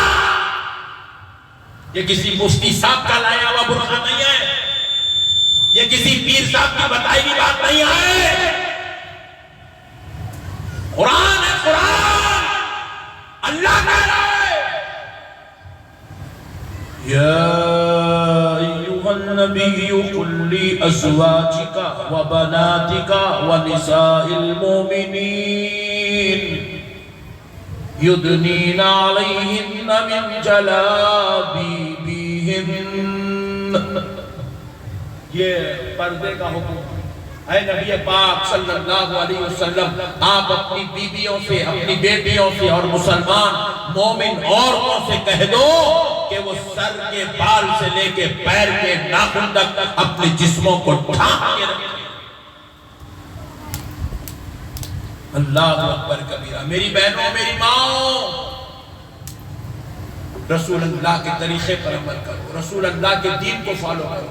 [SPEAKER 1] یہ کسی مفتی صاحب کا لایا ہوا برقع نہیں ہے، یہ کسی پیر صاحب کی بتائی ہوئی بات نہیں ہے، قرآن ہے، قرآن اللہ کہہ رہا ہے یا ایوہ النبی قل لأزواجک وبناتک ونساء المؤمنین یدنین علیہن من جلابیبہن۔ یہ پردے کا حکم اے نبی پاک صلی اللہ علیہ وسلم، آپ اپنی بیویوں سے، اپنی بیٹیوں سے اور مسلمان مومن عورتوں سے کہہ دو کہ وہ سر کے بال سے لے کے پیر کے ناخن تک اپنے جسموں کو ڈھانپ کے رکھیں۔ اللہ اکبر کبیرہ۔ میری بہنوں، میری ماں، رسول اللہ کے طریقے پر عمل کرو، رسول اللہ کے دین کو فالو کرو۔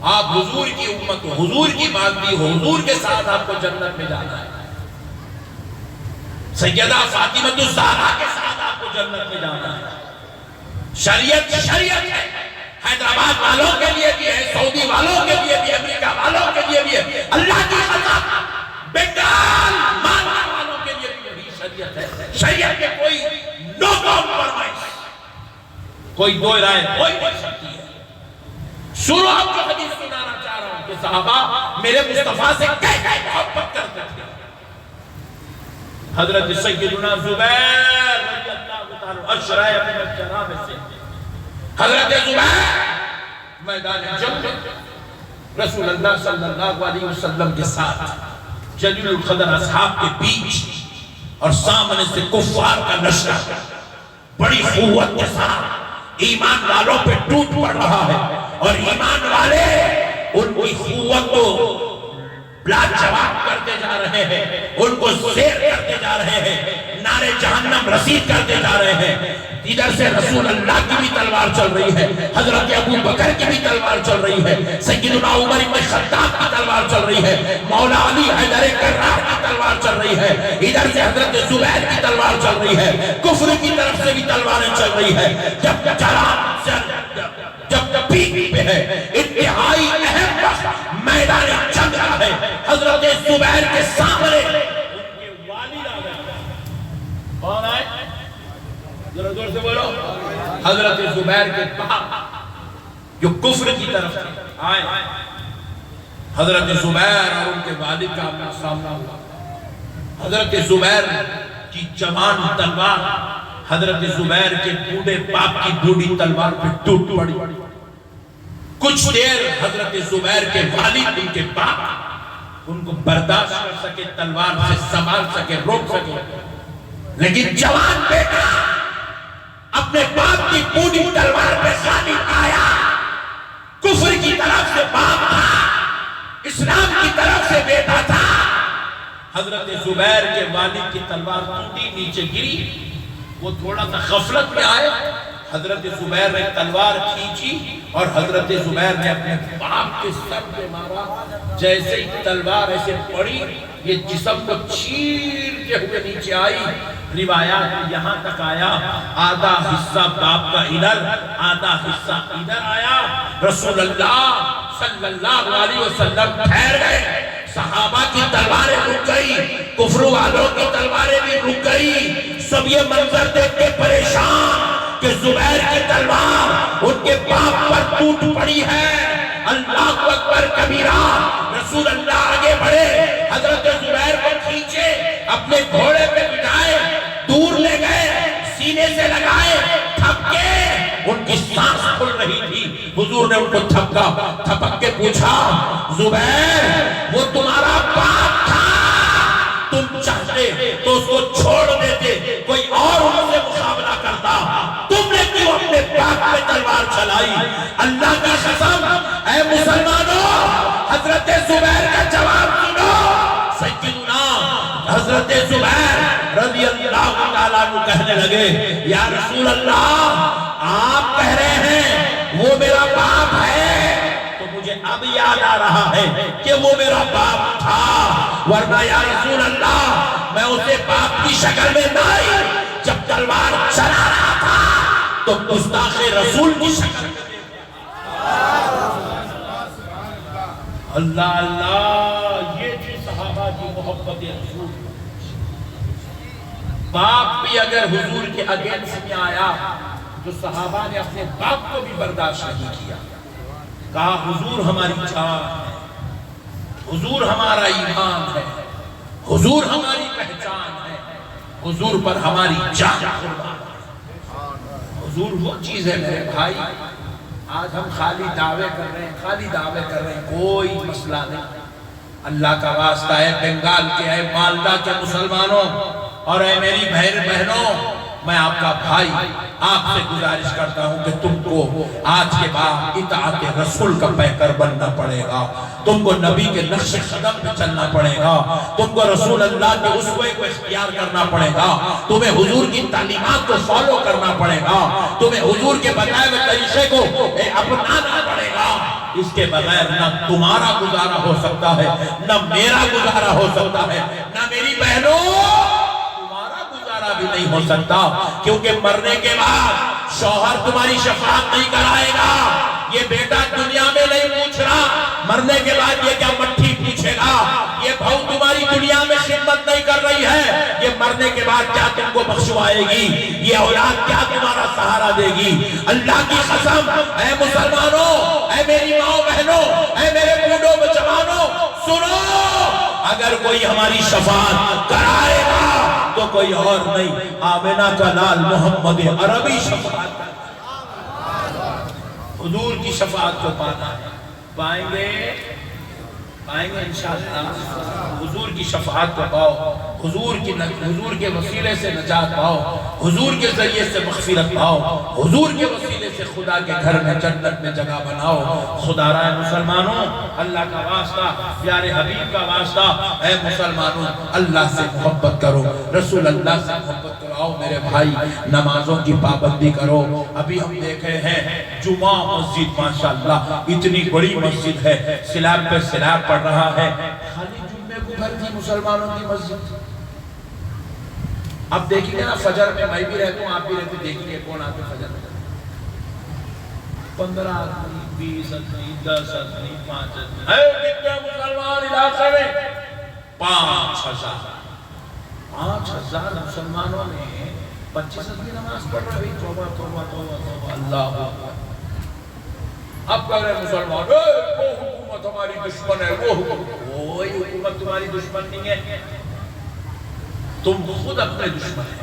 [SPEAKER 1] آپ حضور کی امت ہو، حضور کی باندی ہو، حضور کے ساتھ آپ کو جنت میں جانا ہے۔ سیدہ فاطمہ الزہرا کے ساتھ آپ کو جنت میں جانا ہے۔ شریعت شریعت ہے، حیدرآباد والوں کے لیے بھی ہے، سعودی والوں کے لیے بھی ہے، امریکہ والوں کے لیے بھی ہے، اللہ کی قسم بنگال ماننے والوں کے لیے بھی یہی شریعت ہے۔ شریعت میں کوئی نو کمپرومائز، کوئی دو رائے کوئی نہیں سکتی ہے۔ سنو آپ کو حدیث سنانا چاہ رہا ہوں کہ صحابہ میرے مصطفیٰ سے کہہ محبت کرتے تھے۔ حضرت سیدنا زبیر رضی اللہ تعالیٰ اشرائے اپنے مجرہ میں سے، حضرت زبیر میدان جنگ رسول اللہ صلی اللہ علیہ وسلم کے ساتھ جلیل القدر اصحاب کے بیچ، اور سامنے سے کفار کا لشکر بڑی قوت کے ساتھ ایمان والوں پہ ٹوٹ پڑ رہا ہے، اور ایمان والے ان کی قوت کو لاجواب کرتے جا رہے ہیں، ان کو زیر کرتے جا رہے ہیں، نارے جہنم رسید کرتے جا رہے ہیں۔ ادھر سے رسول اللہ کی بھی تلوار چل رہی ہے، حضرت ابو بکر کی بھی تلوار چل رہی ہے، سیدنا عمر بن خطاب کی تلوار چل رہی ہے، مولا علی حیدر کرار کی تلوار چل رہی ہے، ادھر سے حضرت زبیر کی تلوار چل رہی ہے، کفر کی طرف سے بھی تلواریں چل رہی ہے۔ جب پیٹ پہ ہے، انتہائی اہم وقت میدان جنگ رہا ہے، حضرت زبیر کے سامنے ان کے والد آ گئے۔ کون آئے؟ ذرا زور سے بولو. حضرت زبیر کے باپ جو کفر کی طرف تھے آئے. حضرت زبیر اور ان کے والد کا آمنا سامنا ہوا. حضرت زبیر کی جوان تلوار حضرت زبیر کے بوڑھے باپ کی بوڑھی تلوار پہ ٹوٹ پڑی. کچھ دیر حضرت زبیر کے والد ان کے باپ ان کو برداشت کر سکے, تلوار سے سنبھال سکے, روک سکے, لیکن جوان بیٹا اپنے باپ کی بوڑھی تلوار پہ غالب آیا. کفر کی طرف سے باپ تھا, اسلام کی طرف سے بیٹا تھا. حضرت زبیر کے والد کی تلوار ٹوٹی, نیچے گری. وہ تھوڑا سا غفلت میں آئے. حضرت زبیر نے تلوار کھینچی اور حضرت زبیر نے اپنے باپ کے سر پہ مارا. جیسے ہی تلوار ایسے پڑی, یہ جسم کو چیر کے ہوئے نیچے آئی. روایات یہاں تک آیا, آدھا حصہ باپ کا ادھر, آدھا حصہ ادھر آیا. رسول اللہ صلی اللہ علیہ وسلم ٹھہر گئے. صحابہ کی تلواریں رک گئی, کفر والوں کی تلواریں بھی رک گئی. سب یہ منظر دیکھ کے پریشان کہ زبیر کی تلوار ان کے باپ پر ٹوٹ پڑی ہے. اللہ اکبر کبیرہ. رسول اللہ آگے بڑھے, حضرت زبیر کو کھینچے, اپنے گھوڑے پہ بٹھائے, دور لے گئے, سینے سے لگائے, تھپکے. ان کی سانس کھل رہی تھی. حضور نے ان کو تھپک کے پوچھا, زبیر وہ تمہارا باپ تھا, تم چاہتے تو اس کو چھوڑ دیتے, کوئی اور ان سے مقابلہ کرتا, تم نے کیوں اپنے باپ پہ تلوار چلائی؟ اللہ کا قسم اے مسلمانوں, حضرت زبیر کا جواب سنو. سیدنا حضرت زبیر رضی اللہ تعالیٰ عنہ کہنے لگے, یا رسول اللہ آپ کہہ رہے ہیں وہ میرا باپ ہے, تو مجھے اب یاد آ رہا ہے کہ وہ میرا باپ تھا, ورنہ یا رسول اللہ میں اسے باپ کی شکل میں نہیں, جب تلوار چلا رہا تھا تو گستاخ رسول کی شکل میں. اللہ اللہ, یہ تھی صحابہ کی محبت رسول. باپ بھی اگر حضور کے اگینسٹ میں آیا تو صحابہ نے اپنے باپ کو بھی برداشت نہیں کیا. کہا حضور ہماری جان ہے, حضور ہمارا ایمان ہے, حضور ہماری پہچان ہے, حضور پر ہماری جان قربان ہے. حضور وہ چیز ہے میرے بھائی. آج ہم خالی دعوے کر رہے ہیں, خالی دعوے کر رہے ہیں, کوئی مسئلہ نہیں. اللہ کا واسطہ ہے, بنگال کے ہے, مالدہ کے مسلمانوں اور اے میری بہنوں, میں آپ کا بھائی آپ سے گزارش کرتا ہوں کہ تم کو آج کے بعد اطاعت رسول کا پیکر بننا پڑے گا. تم کو نبی کے نقش قدم پہ چلنا پڑے گا. تم کو رسول اللہ کے اسوے کو اختیار کرنا پڑے گا. تمہیں حضور کی تعلیمات کو فالو کرنا پڑے گا. تمہیں حضور کے بتائے ہوئے طریقے کو اپنانا پڑے گا. اس کے بغیر نہ تمہارا گزارا ہو سکتا ہے, نہ میرا گزارا ہو سکتا ہے, نہ میری بہنوں بھی نہیں ہو سکتا, کیونکہ مرنے کے بعد شوہر تمہاری شفاعت نہیں کرائے گا. یہ بیٹا دنیا میں نہیں پوچھ رہا, مرنے کے بعد یہ کیا مٹھی پوچھے گا. یہ بہو تمہاری دنیا میں خدمت نہیں کر رہی ہے, یہ مرنے کے بعد کیا تم کو بخشوائے گی, یہ اولاد کیا تمہارا سہارا دے گی. اللہ کی قسم اے مسلمانوں, اے میری ماں بہنوں, اے میرے بوڑھوں جوانوں, سنو, اگر کوئی ہماری شفاعت کرائے گا تو کوئی اور نہیں, آمنہ کا لال محمد عربی شفاعت. حضور کی شفاعت کو پانا ہے, پائیں گے انشاءاللہ. حضور کی شفاعت کو پاؤ, حضور کے وسیلے سے نجات پاؤ, حضور کے ذریعے سے مغفرت پاؤ, حضور کے وسیلے سے خدا کے گھر میں جنت میں جگہ بناؤ. خدا رائے مسلمانوں, اللہ کا واسطہ, پیارے حبیب کا واسطہ, اے مسلمانوں اللہ سے محبت کرو, رسول اللہ سے محبت کرو. آؤ میرے بھائی, نمازوں کی پابندی کرو. ابھی ہم دیکھ رہے ہیں جمعہ مسجد ماشاءاللہ اتنی بڑی مسجد ہے, سلاب پہ سلاب پڑ رہا ہے. خالی جمعے کو گھر تھی مسلمانوں کی مسجد. اب دیکھیں گے نا فجر میں, میں بھی رہتا ہوں, آپ بھی رہتے, دیکھیں گے کون آتے فجر میں. 15 آدمی, 20 آدمی, 10 آدمی, 5 آدمی, اے کتنے مسلمان علاقے میں, 5000 مسلمانوں نے 25 کی نماز پڑھ رہے ہیں، توبہ توبہ توبہ توبہ، اللہ اکبر۔ اب کہہ رہے ہیں مسلمان، وہ حکومت ہماری دشمن ہے، وہ حکومت، کوئی حکومت تمہاری دشمن نہیں ہے، تم خود اپنے دشمن ہیں۔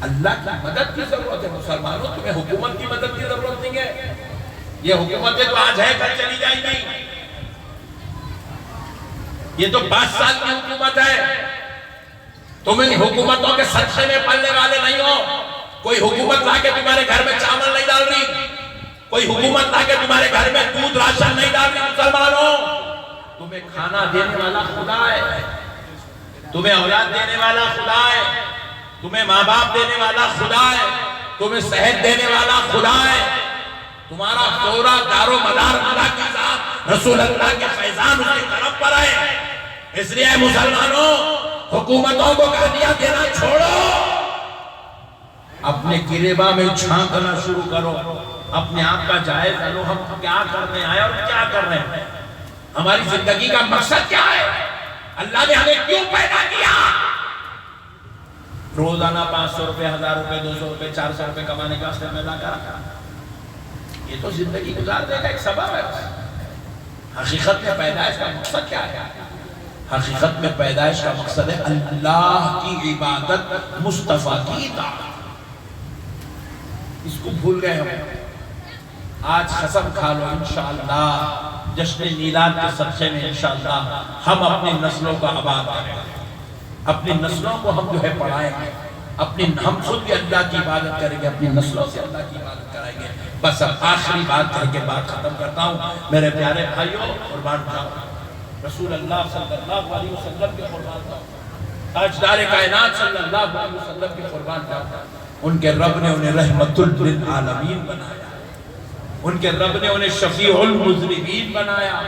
[SPEAKER 1] اللہ کی مدد کی ضرورت ہے مسلمانوں، تمہیں حکومت کی مدد کی ضرورت نہیں ہے۔ یہ حکومتیں تو آج ہے کل چلی جائیں گی، یہ تو 5 سال کی حکومت ہے، تم ان حکومتوں کے صدقے میں پلنے والے نہیں ہو۔ کوئی حکومت لا کے تمہارے گھر میں چاول نہیں ڈال رہی، کوئی حکومت لا کے تمہارے گھر میں دودھ راشن نہیں ڈال رہی۔ مسلمانوں، تمہیں کھانا دینے والا خدا ہے، تمہیں اولاد دینے والا خدا ہے، تمہیں ماں باپ دینے والا خدا ہے، تمہیں صحت دینے والا خدا ہے، تمہارا دورہ دار و مدار اللہ کی ذات رسول اللہ کے فیضان اس کی طرف پر ہے۔ اس لیے مسلمانوں، حکومتوں کو گالیاں دینا چھوڑو، اپنے گریباں میں جھانکنا شروع کرو، اپنے آپ کا جائزہ لو، ہم کیا کرنے آئے اور کیا کر رہے ہیں، ہماری زندگی کا مقصد کیا ہے، اللہ نے ہمیں کیوں پیدا کیا۔ روزانہ 500 روپے، 1000 روپے، 200 روپے، 400 روپے کمانے کا واسطے پیدا کرا، یہ تو زندگی گزارنے کا ایک سبب ہے۔ حقیقت میں پیدائش کا مقصد کیا ہے؟ حقیقت میں پیدائش کا مقصد ہے اللہ کی عبادت، مصطفیٰ کی اطاعت۔ اس کو بھول گئے ہم۔ آج قسم کھا لو انشاءاللہ جشن میلاد کے صدقے میں انشاءاللہ ہم اپنی نسلوں کا آباد کریں گے، اپنی نسلوں کو ہم جو ہے پڑھائیں گے، ہم خود بھی اللہ کی عبادت کریں گے، اپنی نسلوں سے اللہ کی عبادت کرائیں گے۔ بس اب آخری بات کہہ کے بات ختم کرتا ہوں، میرے پیارے بھائیوں، قربان جاؤ رسول اللہ صلی اللہ علیہ وسلم کے قربان جاؤ، تاجدار کائنات صلی اللہ علیہ وسلم کے قربان جاؤ۔ ان کے رب نے انہیں رحمت للعالمین بنایا، ان کے رب نے انہیں شفیع المذنبین بنایا،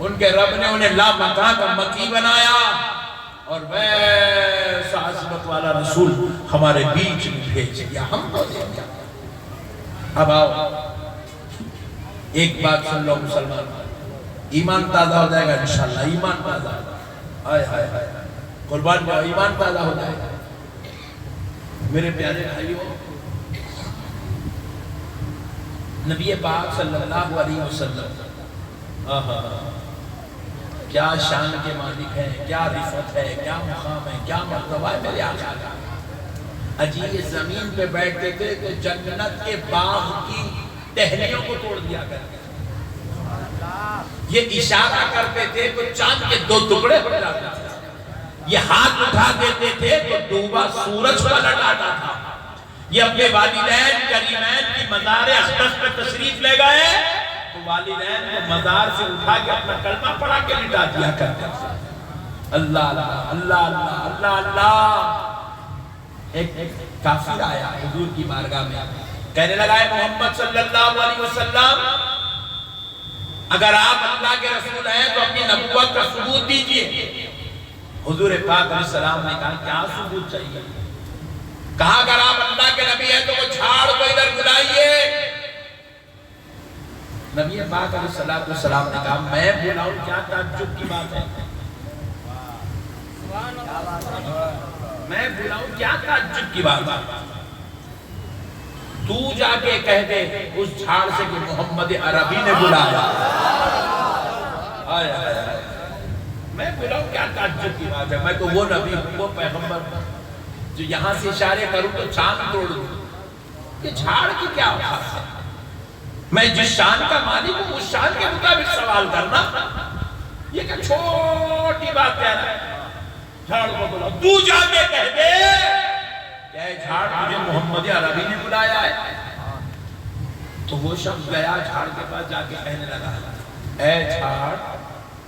[SPEAKER 1] ان کے رب نے انہیں لا مکان کا مکی بنایا، اور ویسا عظمت والا رسول ہمارے بیچ میں بھیج دیا، ہم کو دے دیا۔ اب آؤ ایک بات سن لو مسلمان، ایمان تازہ ہو جائے گا انشاءاللہ، ایمان تازہ ہائے ہائے ہائے، قربان جاؤ، ایمان تازہ ہو جائے گا۔ میرے پیارے بھائیوں، نبی پاک صلی اللہ علیہ وسلم کیا شان کے مالک ہیں، کیا رفعت ہے، کیا مقام ہے، کیا مرتبہ ہے میرے آقا کا۔ عجیب زمین پہ بیٹھتے تھے تو جنت کے باغ کی ٹہنیوں کو توڑ دیا کرتے تھے، یہ اشارہ کرتے تھے تو چاند کے 2 ٹکڑے ہو جاتے تھے، یہ ہاتھ اٹھا دیتے تھے تو ڈوبا سورج پلٹ آتا تھا، یہ اپنے والدین کریمین کی مزار اقدس پہ تشریف لے گئے تو والدین کو مزار سے اٹھا کے اپنا کلمہ پڑھا کے لٹا دیا کرتے تھے۔ اللہ اللہ اللہ اللہ اللہ اللہ۔ ایک کافر آیا حضور کی بارگاہ میں، کہنے لگا ہے محمد صلی اللہ علیہ وسلم، اگر آپ اللہ کے رسول ہیں تو اپنی نبوت کا ثبوت دیجئے۔ حضور پاک علیہ السلام نے کہا کیا ثبوت چاہیے؟ کہا اگر آپ اللہ کے نبی ہیں تو وہ جھاڑ کو ادھر بلائیے۔ نبی پاک علیہ السلام نے کہا میں بلاؤں، کیا تعجب کی بات ہے، میں بلاؤں، کیا تعجب کی بات ہے، تو جا کے کہہ دے اس جھاڑ سے کہ محمد عربی نے بلایا۔ میں بلاؤں، کیا تعجب کی بات ہے، میں تو وہ نبی ہوں، وہ پیغمبر جو یہاں سے اشارے کروں تو چاند توڑ دوں، یہ جھاڑ کی کیا بات ہے، میں جس شان کا مالک ہوں اس شان کے مطابق سوال کرنا، یہ کہ چھوٹی بات کہہ رہا ہے۔ جھاڑ کو بلاؤ، تو جا کے کہہ دے کہ اے جھاڑ تجھے محمد عربی نے بلایا ہے۔ تو وہ شخص گیا جھاڑ کے پاس، جا کے کہنے لگا اے جھاڑ،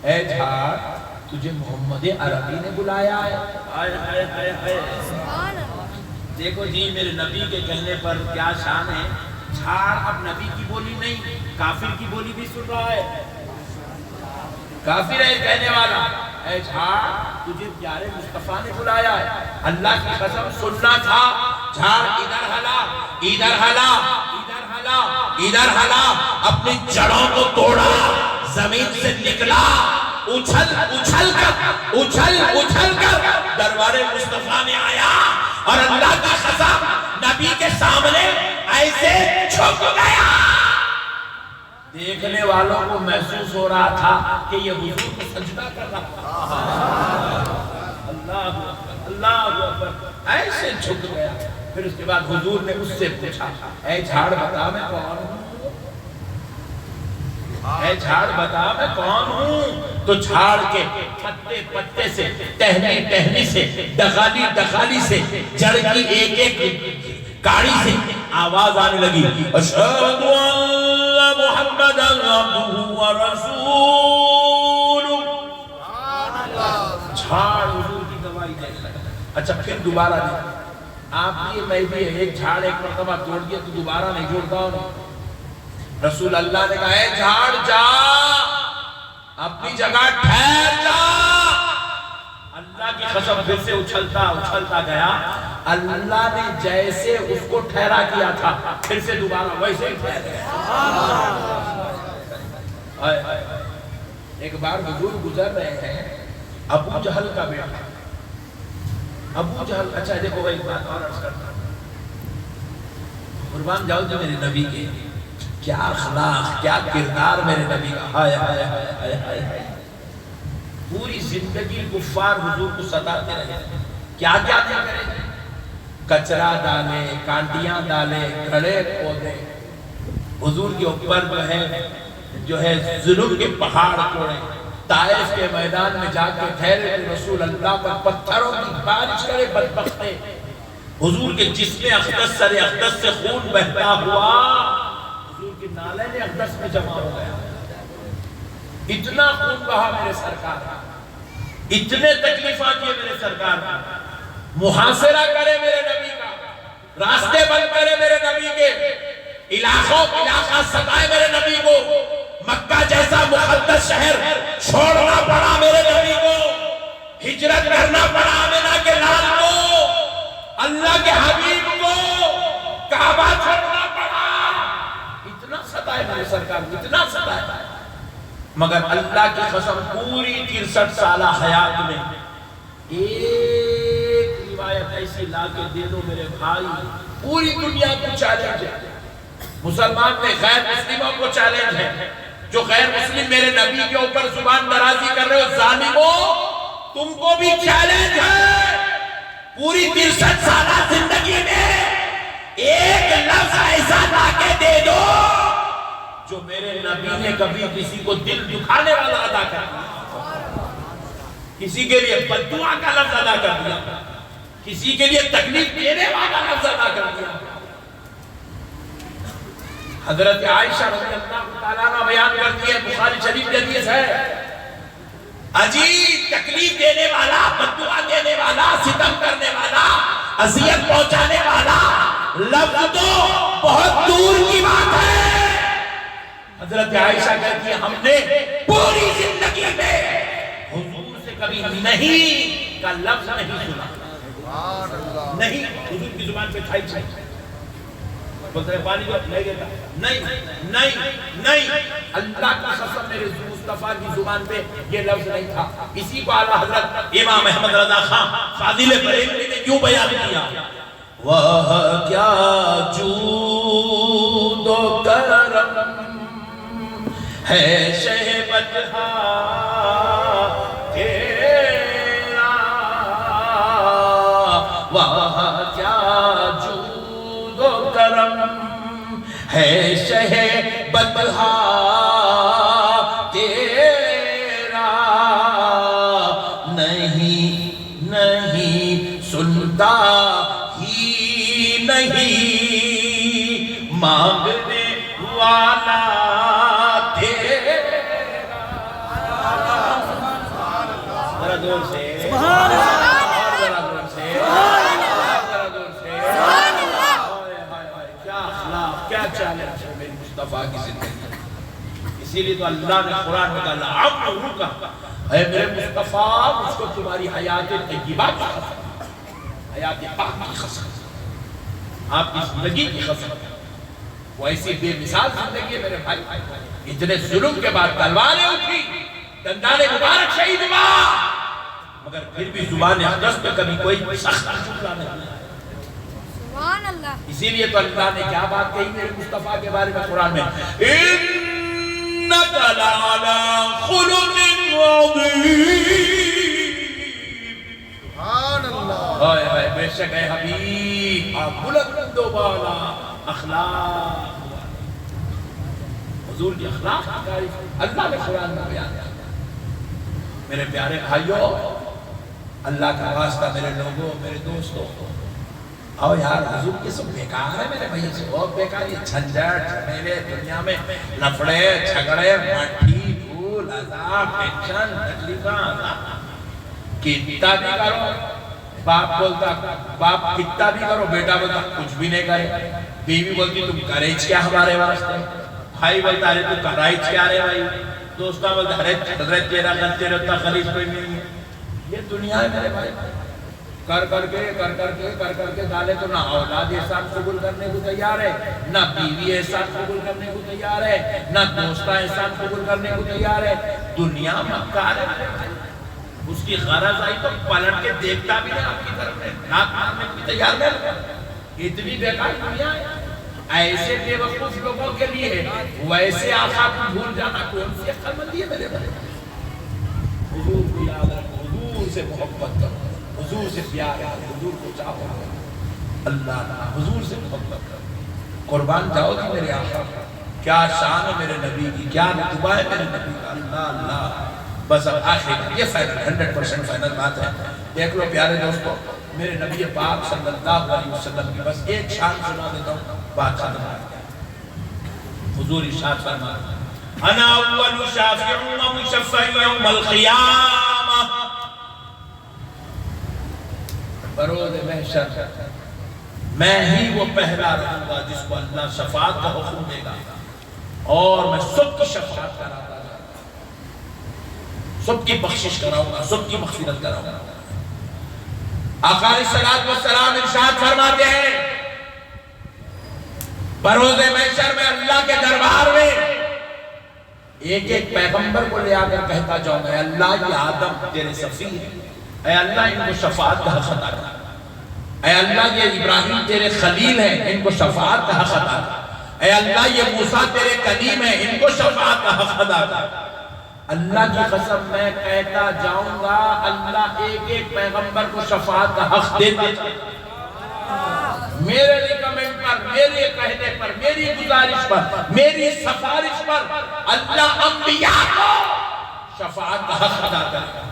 [SPEAKER 1] اے جھاڑ تجھے محمد عربی نے بلایا ہے۔ دیکھو جی میرے نبی کے کہنے پر کیا شان ہے، جھاڑ اب نبی کی بولی نہیں کافر کی بولی بھی سن رہا ہے، کافر ہے کہنے والا اے جھاڑ تجھے پیارے مصطفیٰ نے بلایا ہے۔ اللہ کی قسم سننا تھا، جھاڑ ادھر ہلا ادھر ہلا ادھر ہلا ادھر ہلا، اپنی جڑوں کو توڑا، زمین سے نکلا، اچھل کر دربار مصطفیٰ میں آیا اور اللہ کی قسم نبی کے سامنے ایسے جھک گیا. دیکھنے والوں کو محسوس ہو رہا تھا کہ یہ حضور کو سجدہ کر رہا تھا. اللہ اکبر ایسے جھک گیا. پھر اس کے بعد حضور نے اس سے پوچھا اے جھاڑ بتا میں کون ہوں, اے جھاڑ بتا میں کون ہوں. تو جھاڑ کے پتے پتے سے ٹہنی ٹہنی سے ڈغالی ڈغالی سے جڑ کی ایک ایک کاڑی سے آواز آنے لگی اشہد ان محمد عبدہ ورسولہ. جھاڑ حضور کی گواہی دے لگا. اچھا پھر دوبارہ نہیں, آپ یہ میں بھی ایک جھاڑ ایک مرتبہ توڑ دیا تو دوبارہ نہیں جوڑتا ہوں. رسول اللہ نے کہا اے جھاڑ جا, اپنی جگہ ٹھہر جا. اللہ کی قسم پھر سے اچھلتا گیا. اللہ نے جیسے اس کو ٹھہرا کیا تھا پھر سے دوبارہ ویسے ہی ٹھہر گیا. ایک بار حضور گزر رہے ہیں, ابو جہل کا بیٹا ابو جہل. اچھا دیکھو ایک بات اور عرض کرتا ہوں, قربان جاؤ جو میرے نبی کے کیا اخلاق کیا کردار میرے نبی کا. ہائے ہائے ہائے ہائے ہائے. پوری زندگی کفار حضور کو ستاتے رہے, کیا کیا نہیں کرے, کچرا ڈالے, کانٹیاں ڈالے, گھڑے پودے, حضور کے اوپر جو ہے ظلم کے پہاڑ توڑے, طائف کے میدان میں جا کے ٹھہرے رسول اللہ پر پتھروں کی بارش کرے بدبختے. حضور کے جسم اقدس سر اقدس سے خون بہتا ہوا حضور کی نالے نے اقدس میں جمع ہو گیا. اتنا خون بہا میرے سرکار, اتنے تکلیفات کیے میرے سرکار, محاصرہ کرے میرے نبی کا, راستے بند کرے میرے نبی کے, علاقہ ستائے میرے نبی کو, مکہ جیسا مقدس شہر چھوڑنا پڑا میرے نبی کو, ہجرت کرنا پڑا آمنہ کے لال کو, اللہ کے حبیب کو کعبہ چھوڑنا پڑا. اتنا ستائے میرے سرکار, اتنا ستائے. مگر اللہ کی قسم پوری 63 سالہ حیات میں ایک روایت ایسی لا کے دے دو میرے بھائی, پوری دنیا کو چیلنج ہے. مسلمان میں غیر مسلموں کو چیلنج ہے. جو غیر مسلم میرے نبی کے اوپر زبان درازی کر رہے ہو ظالموں, تم کو بھی چیلنج ہے. پوری 63 سالہ زندگی میں ایک لفظ ایسا لا کے دے دو جو میرے نبی نے کبھی کسی کو دل دکھانے والا ادا کر دیا, کسی کے لیے بددعا کا لفظ ادا کر دیا, کسی کے لیے تکلیف دینے والا لفظ ادا کر دیا. حضرت عائشہ رضی اللہ تعالیٰ عنہ بیان کرتی ہے, بخاری شریف کی حدیث ہے, عجیب تکلیف دینے والا, بددعا دینے والا, ستم کرنے والا, اذیت پہنچانے والا لفظ تو بہت دور کی بات ہے. حضرت عائشہ کہتی ہے ہم نے پوری زندگی میں حضور سے کبھی نہیں کا لفظ نہیں سنا. نہیں, حضور کی زبان پہ کھائی چاہیے, بولتے ہیں پانی کو نہیں دیتا, نہیں. اللہ کی قسم میرے مصطفیٰ کی زبان پہ یہ لفظ نہیں تھا. اسی کو اعلیٰ حضرت امام احمد رضا خان فاضل بریلوی نے کیوں بیان کیا, واہ کیا جود و کرم ہے شہ بطحا تیرا, واہ کیا جود و کرم ہے شہ بطحا تیرا, نہیں سنتا ہی نہیں مانگنے والا دور سے سبحان اللہ, کیا اخلاق, کیا چیلنج ہے میری مصطفیٰ کی زندگی. اسی لیے تو اللہ نے قرآن میں کہا عمرو کا, اے میرے مصطفیٰ مجھ کو تمہاری حیات طیبہ کی قسم, حیات پاک کی قسم, آپ کی زندگی کی قسم. وہ ایسی بے مثال زندگی ہے میرے بھائی. اتنے ظلم کے بعد تلواریں اٹھی, دندان مبارک شہید ہوا، مگر پھر بھی زبان اقدس پہ کبھی کوئی سخت جملہ نہیں ہے۔
[SPEAKER 5] سبحان اللہ۔
[SPEAKER 1] اسی لیے تو اللہ نے کیا بات کہی میرے مصطفیٰ کے بارے میں قرآن میں، اِنَّكَ لَعَلَىٰ خُلُقٍ عَظِيمٍ۔
[SPEAKER 2] سبحان اللہ۔
[SPEAKER 1] اے بے شک اے حبیب آپ بلند و بالا اخلاق، حضور کی اخلاق کی تعریف اللہ نے قرآن میں بیان کیا۔ میرے پیارے بھائیوں، اللہ کا واسطہ میرے لوگوں، میرے دوستوں، آؤ یار حضور کی سب بیکار ہے میرے بھائی سے، بہت بیکار، یہ جھنجھٹ جھمیلے دنیا میں، لفڑے جھگڑے مٹھی پھول عذاب ٹینشن تکلیفاں، کتنا بھی کرو، باپ بولتا باپ کتنا بھی کرو، بیٹا بولتا کچھ بھی نہیں کرے، بیوی بولتی تم کریچ کیا ہمارے واسطے، بھائی بولتا ارے تم کرائچ کیا رہے بھائی، دوستہ بولتا ارے حضرت تیرا گھر تیرے اتنا خلیج کوئی نہیں ہے۔ یہ دنیا ہے میرے بھائی، کر کر کے ڈالے تو نہ اولاد احسان قبول کرنے کو تیار ہے، نہ بیوی احسان قبول کرنے کو تیار ہے، نہ دوستہ احسان قبول کرنے کو تیار ہے۔ دنیا مکار ہے میرے بھائی، اس کی غرض آئی تو پلٹ کے دیکھتا بھی نہیں آپ کی طرف میں، ناک مارنے کو تیار نہیں۔ اتنی بیکار دنیا ہے، ایسے بے وقوف لوگوں کے لیے ویسے آقا کو بھول جانا کون سی عقل مندی ہے میرے بھائی۔ حضور کو یاد رکھو، حضور سے محبت کرو، حضور سے پیار کرو، حضور کو چاہو، اللہ تعالیٰ حضور سے محبت کرو، قربان جاؤ گی میرے آقا۔ کیا شان ہے میرے نبی کی، کیا رتبہ ہے میرے نبی کا، اللہ اللہ۔ بس اب آخر یہ فائنل 100% فائنل بات ہے، دیکھ لو پیارے دوستو، میرے نبی پاک صلی اللہ علیہ وسلم کی بس ایک شان سنا دیتا ہوں، بات ختم آ گیا۔ حضور ارشاد فرماتے ہیں انا اول شافع و مشفع یوم القیامہ، بروز محشر میں ہی وہ پہلا رہوں گا جس کو اللہ شفاعت کا حکم دے گا، اور میں سب کی شفاعت کراتا گا، سب کی بخشش کراؤں گا، سب کی مغفرت کراؤں گا۔ آقا علیہ الصلوۃ والسلام ارشاد فرماتے ہیں بروز محشر میں اللہ کے دربار میں ایک ایک پیغمبر کو لے آ کر کہتا جاؤں گا، اے اللہ یہ آدم تیرے سفیر ہیں، اے اللہ ان کو شفاعت کا حق عطا کر، اے اللہ یہ ابراہیم تیرے خلیل ہیں ان کو شفاعت کا حق عطا کر، اے اللہ یہ موسیٰ تیرے کلیم ہیں ان کو شفاعت کا حق عطا کر۔ اللہ کی قسم میں کہتا جاؤں گا، اللہ ایک ایک پیغمبر کو شفاعت کا حق دیتا میرے ریکمنڈ پر، میرے کہنے پر، میری گزارش پر، میری سفارش پر اللہ انبیاء کو شفاعت کا حق ادا کرے۔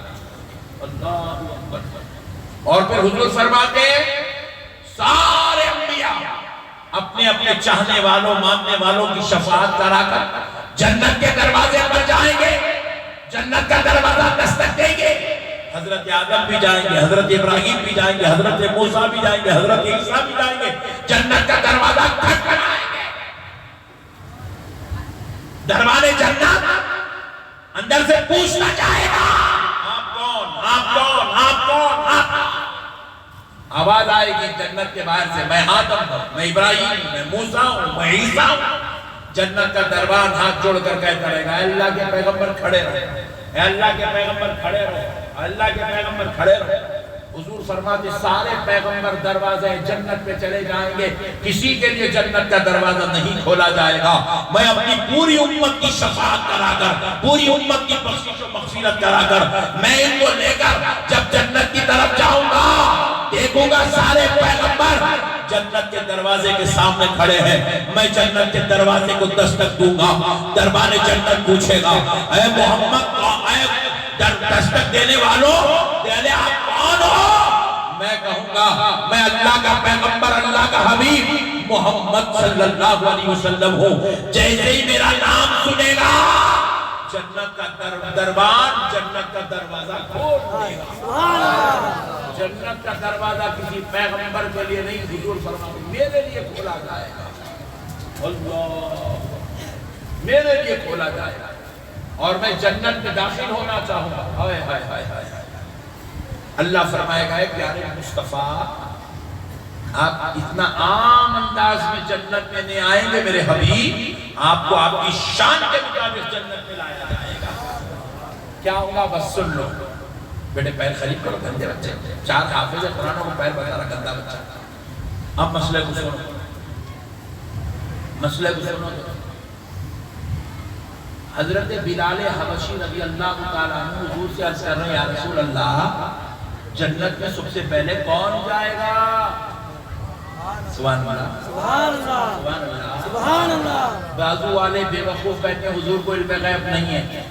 [SPEAKER 1] اللہ اکبر۔ اور پھر حضور فرماتے ہیں سارے انبیاء اپنے اپنے چاہنے والوں ماننے والوں کی شفاعت کرا کر جنت کے دروازے پر جائیں گے، جنت کا دروازہ دستک دیں گے، حضرت آدم بھی جائیں گے، حضرت ابراہیم بھی جائیں گے، حضرت موسیٰ بھی جائیں گے، حضرت عیسیٰ بھی جائیں گے، جنت کا دروازہ کھٹکھٹائیں گے، دروازے جنت اندر سے پوچھنا جائے گا آپ کون، آپ کون، آپ کون، آپ کون؟ آواز آئے گی جنت کے باہر سے، میں آدم ہوں، میں ابراہیم ہوں، میں موسیٰ ہوں، میں عیسیٰ ہوں۔ جنت کا دربان ہاتھ جوڑ کر کہتا رہے گا اے اللہ کے پیغمبر کھڑے رہو، اے اللہ کے پیغمبر کھڑے رہو، اللہ کے پیغمبر کھڑے رہو۔ حضور فرماتے سارے پیغمبر دروازے جنت پہ چلے جائیں گے، کسی کے لیے جنت کا دروازہ نہیں کھولا جائے گا۔ میں اپنی پوری امت کی شفاعت کرا کر، پوری امت کی بخشش و مغفرت کرا کر، میں ان کو لے کر جب جنت کی طرف جاؤں گا، دیکھوں گا سارے پیغمبر جنت کے دروازے کے سامنے کھڑے ہیں، میں جنت کے دروازے کو دستک دوں گا، دربان جنت پوچھے گا اے محمد اے دستک دینے والوں دینے آپ کون ہو؟ میں کہوں گا میں اللہ کا پیغمبر، اللہ کا حبیب محمد صلی اللہ علیہ وسلم ہوں۔ جیسے ہی میرا نام سنے گا جنت کا دربان، جنت کا دروازہ کھول دے گا۔ جنت کا دروازہ کسی پیغمبر کے لیے نہیں، حضور فرماتے میرے لیے کھولا جائے گا، اللہ میرے لیے کھولا جائے گا، اور میں جنت میں داخل ہونا چاہوں گا۔ ہائے ہائے ہائے ہائے، اللہ فرمائے گا اے پیارے مصطفیٰ آپ اتنا عام انداز میں جنت میں نہیں آئیں گے میرے حبیب، آپ کو آپ کی شان کے مطابق جنت میں لایا جائے گا۔ کیا ہوگا بس سن لو. بیٹے پیر خرید کرو گندے بچے, 4 حافظ قرآن کو پیر بتا رہا گندا بچہ. اب مسئلے کو سنو, مسئلے کو سنو. حضرت بلال حبشی رضی اللہ تعالیٰ عنہ حضور سے عرض کر رہے ہیں یا رسول اللہ جنت میں سب سے پہلے کون جائے گا؟ سبحان اللہ سبحان اللہ سبحان اللہ. بازو والے بے وقوف بیٹھے حضور کو علم غیب نہیں ہے.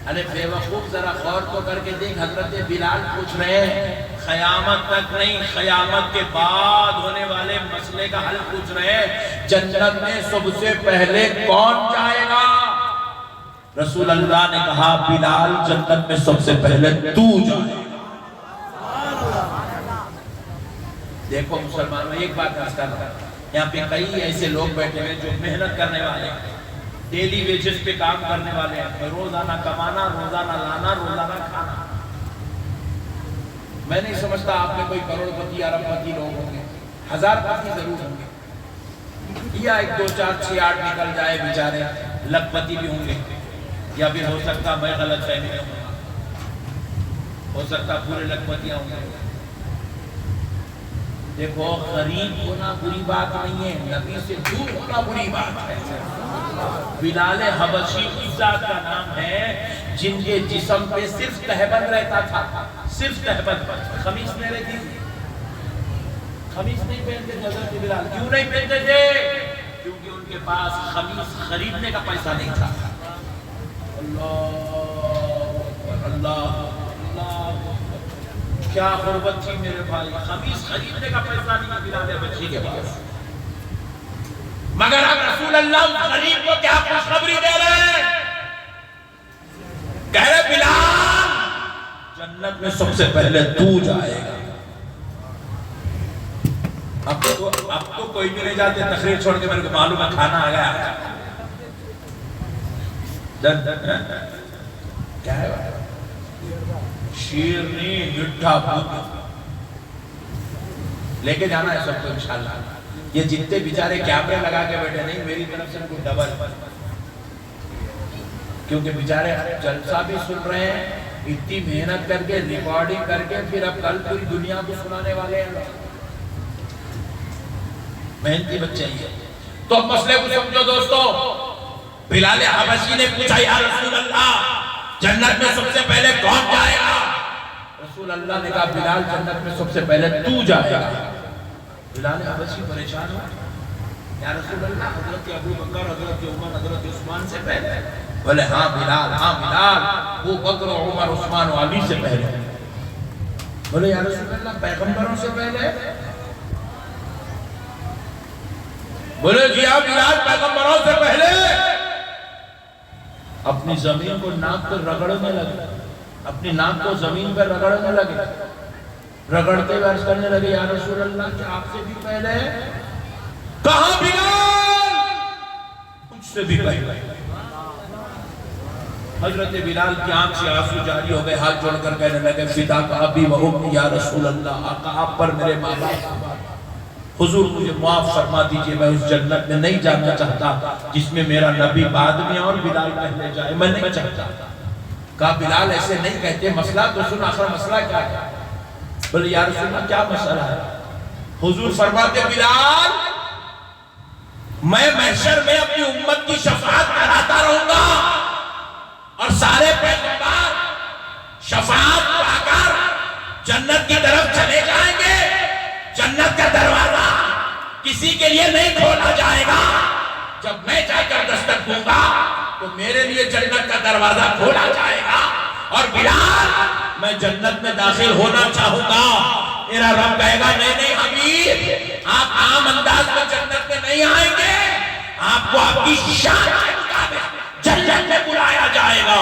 [SPEAKER 1] ارے بے وقوف ذرا غور تو کر کے دیکھ, حضرت بلال پوچھ رہے ہیں قیامت تک نہیں, قیامت کے بعد ہونے والے مسئلے کا حل پوچھ رہے ہیں. جنت میں سب سے پہلے کون جائے گا؟ رسول اللہ نے کہا بلال جنت میں سب سے پہلے تو جائے گا. دیکھو مسلمانوں, ایک بات عرض کر رہا ہوں, یہاں پہ کئی ایسے لوگ بیٹھے ہیں جو محنت کرنے والے ہیں, ڈیلی ویجز پہ کام کرنے والے ہیں, روزانہ کمانا, روزانہ لانا, روزانہ کھانا. میں نہیں سمجھتا آپ میں کوئی کروڑ پتی ارب پتی لوگ ہوں گے, 1000 پتی ضرور ہوں گے, یا 1 2 4 6 8 نکل جائے بیچارے, لکھ پتی بھی ہوں گے, یا پھر ہو سکتا میں غلط فہمی میں ہوں, ہو سکتا پورے لکھ پتیاں ہوں گے. دیکھو غریب ہونا بری بات نہیں ہے, نبی سے دور ہونا بری بات ہے. بلال حبشی اس ذات کا نام ہے جن کے جسم پہ صرف تہبند رہتا تھا, صرف تہبند, خمیس نہیں رہتی تھی. خمیس نہیں پہنتے تھے حضرت بلال. کیوں نہیں پہنتے تھے؟ کیونکہ ان کے پاس خمیس خریدنے کا پیسہ نہیں تھا. اللہ اللہ اللہ, کیا غربت تھی میرے بھائی, خمیس خریدنے کا پیسہ نہیں بلال حبشی کے پاس. مگر اب رسول اللہ غریب کو کیا خوشخبری دے رہے ہیں, کہہ رہے بلال جنت میں سب سے پہلے تو جائے گا. اب تو کوئی بھی نہیں جاتے, تقریر چھوڑ کے میرے کو معلوم ہے کھانا آ گیا. کیا ہے شیرنی مٹھا بھوت لے کے جانا ہے سب کو انشاءاللہ. یہ جتنے بیچارے کیمرے لگا کے بیٹھے نہیں, میری طرف سے ان کو ڈبل, کیونکہ بیچارے جلسہ بھی سن رہے ہیں, اتنی محنت کر کے ریکارڈنگ کر کے پھر اب کل پوری دنیا کو سنانے والے ہیں. محنتی بچے ہیں. تو اب مسئلے کو سمجھو دوستو. بلال حبشی نے پوچھا یا رسول اللہ جنت میں سب سے پہلے کون جائے گا؟ رسول اللہ نے کہا بلال جنت میں سب سے پہلے تو جائے گا. بلال حبشی پریشان ہو, یا رسول اللہ حضرت ابو بکر, حضرت عمر, حضرت عثمان سے پہلے؟ بولے ہاں بلال, ہاں بلال, ابو بکر, عمر, عثمان و علی سے پہلے. بولے یا رسول اللہ پیغمبروں سے پہلے؟ بولے جی ہاں بلال پیغمبروں سے پہلے. اپنی زمین کو ناک پر رگڑنے لگے, اپنی ناک کو زمین پر رگڑنے لگے, رگڑتے ہوئے عرض کرنے لگے یا رسول اللہ کیا آپ سے بھی پہلے ہے؟ کہاں بلال؟ مجھ سے بھی پہلے. حضرت بلال کی آنکھ سے آنسو جاری ہو گئے, ہاتھ جوڑ کر کہنے لگے فداک ابی و امی یا رسول اللہ, آقا آپ پر میرے ماں باپ, حضور مجھے معاف فرما دیجئے, میں اس جنت میں نہیں جانا چاہتا جس میں میرا نبی بعد میں اور بلال پہلے جائے, میں نہیں چاہتا. کہا بلال ایسے نہیں کہتے, مسئلہ تو سن, آخر مسئلہ کیا ہے؟ بولے یا رسول اللہ کیا مسئلہ ہے؟ حضور فرماتے بلال میں محشر میں اپنی امت کی شفاعت کراتا رہوں گا, اور سارے پیغمبر شفاعت پا کر جنت کی طرف چلے جائیں گے. جنت کا دروازہ کسی کے لیے نہیں کھولا جائے گا. جب میں جا کر دستک دوں گا تو میرے لیے جنت کا دروازہ کھولا جائے گا, اور بلال میں جنت میں داخل ہونا چاہوں گا. میرا رب کہے گا نہیں نہیں حبیب, آپ عام انداز میں جنت میں نہیں آئیں گے, آپ کو آپ کی شان کے مطابق جنت میں بلایا جائے گا.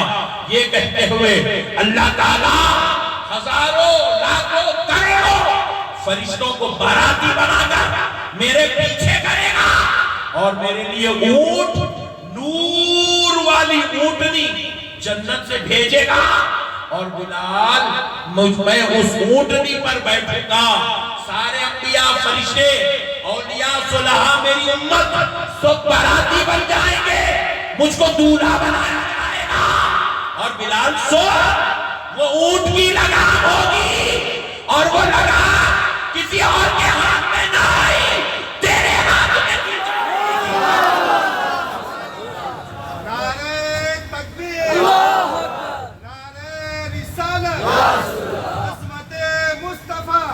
[SPEAKER 1] یہ کہتے ہوئے اللہ تعالیٰ ہزاروں لاکھوں کروڑوں فرشتوں کو باراتی بنا کر میرے پیچھے کرے گا, اور میرے لیے اونٹ, نور والی اونٹنی جنت سے بھیجے گا, اور بلال میں اس اونٹنی پر بیٹھوں گا. سارے انبیاء, فرشتے, اولیاء, صلحاء, میری امت سب باراتی بن جائیں گے, مجھ کو دولہا بنایا جائے گا. اور بلال سو، وہ اونٹ کی لگام ہوگی اور وہ لگام کسی اور کے ہاتھ میں نہ آئی، تیرے ہاتھ میں کی جائے گی۔
[SPEAKER 2] نعرہ تکبیر، نعرہ رسالت، عظمت مصطفیٰ،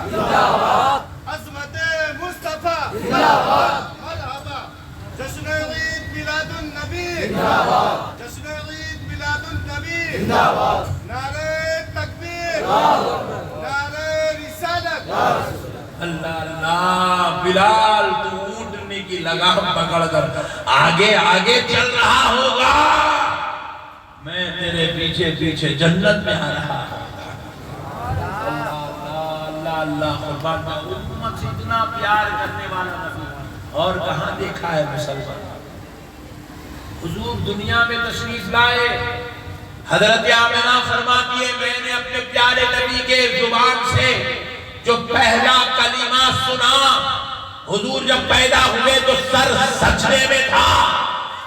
[SPEAKER 2] عظمت مصطفیٰ، مرحبا۔ جشن عید میلاد النبی، جشن عید میلاد النبی، نعرہ تکبیر، نعرہ رسالت۔
[SPEAKER 1] اللہ اللہ، بلال تو اونٹنے کی لگام پکڑ کر آگے آگے چل رہا ہوگا، میں تیرے پیچھے پیچھے جنت میں آ رہا ہوں۔ اللہ اللہ قربان میں امت سے اتنا پیار کرنے والا نبی اور کہاں دیکھا ہے مسلمان۔ حضور دنیا میں تشریف لائے، حضرت آمنہ فرماتی ہے میں نے اپنے پیارے نبی کے زبان سے جو پہلا کلمہ سنا، حضور جب پیدا ہوئے تو سر سجدے میں تھا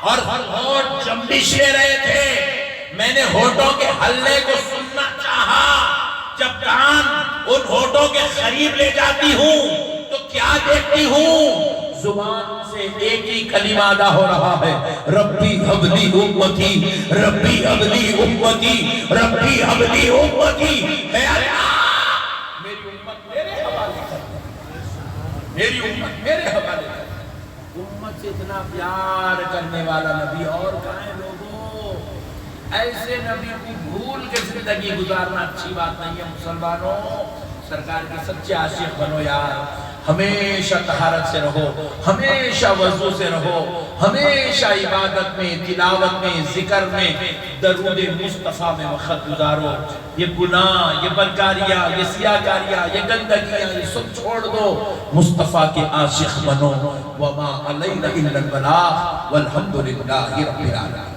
[SPEAKER 1] اور ہونٹ جنبش لے رہے تھے، میں نے ہونٹوں کے ہلے کو سننا چاہا، جب کان ان ہونٹوں کے قریب لے جاتی ہوں تو کیا دیکھتی ہوں؟ زبان سے ایک ہی کلمہ ادا ہو رہا ہے، ربی حبلی امتی، ربی حبلی امتی، ربی حبلی امتی۔ اے اللہ میری امت میرے حوالے کر، میری امت میرے حوالے کر۔ امت سے اتنا پیار کرنے والا نبی اور کہاں ہے لوگوں؟ ایسے نبی کو بھول کے زندگی گزارنا اچھی بات نہیں ہے مسلمانوں۔ سرکار کے سچے عاشق بنو یار، ہمیشہ طہارت سے رہو، ہمیشہ وضو سے رہو، ہمیشہ عبادت میں، تلاوت میں، ذکر میں، درود مصطفیٰ میں وقت گزارو۔ یہ گناہ، یہ بدکاریاں، یہ سیاکاریاں، یہ گندگیاں، یہ سب چھوڑ دو، مصطفیٰ کے عاشق بنو۔ وما علینا الا البلاغ والحمد للہ رب العالمین۔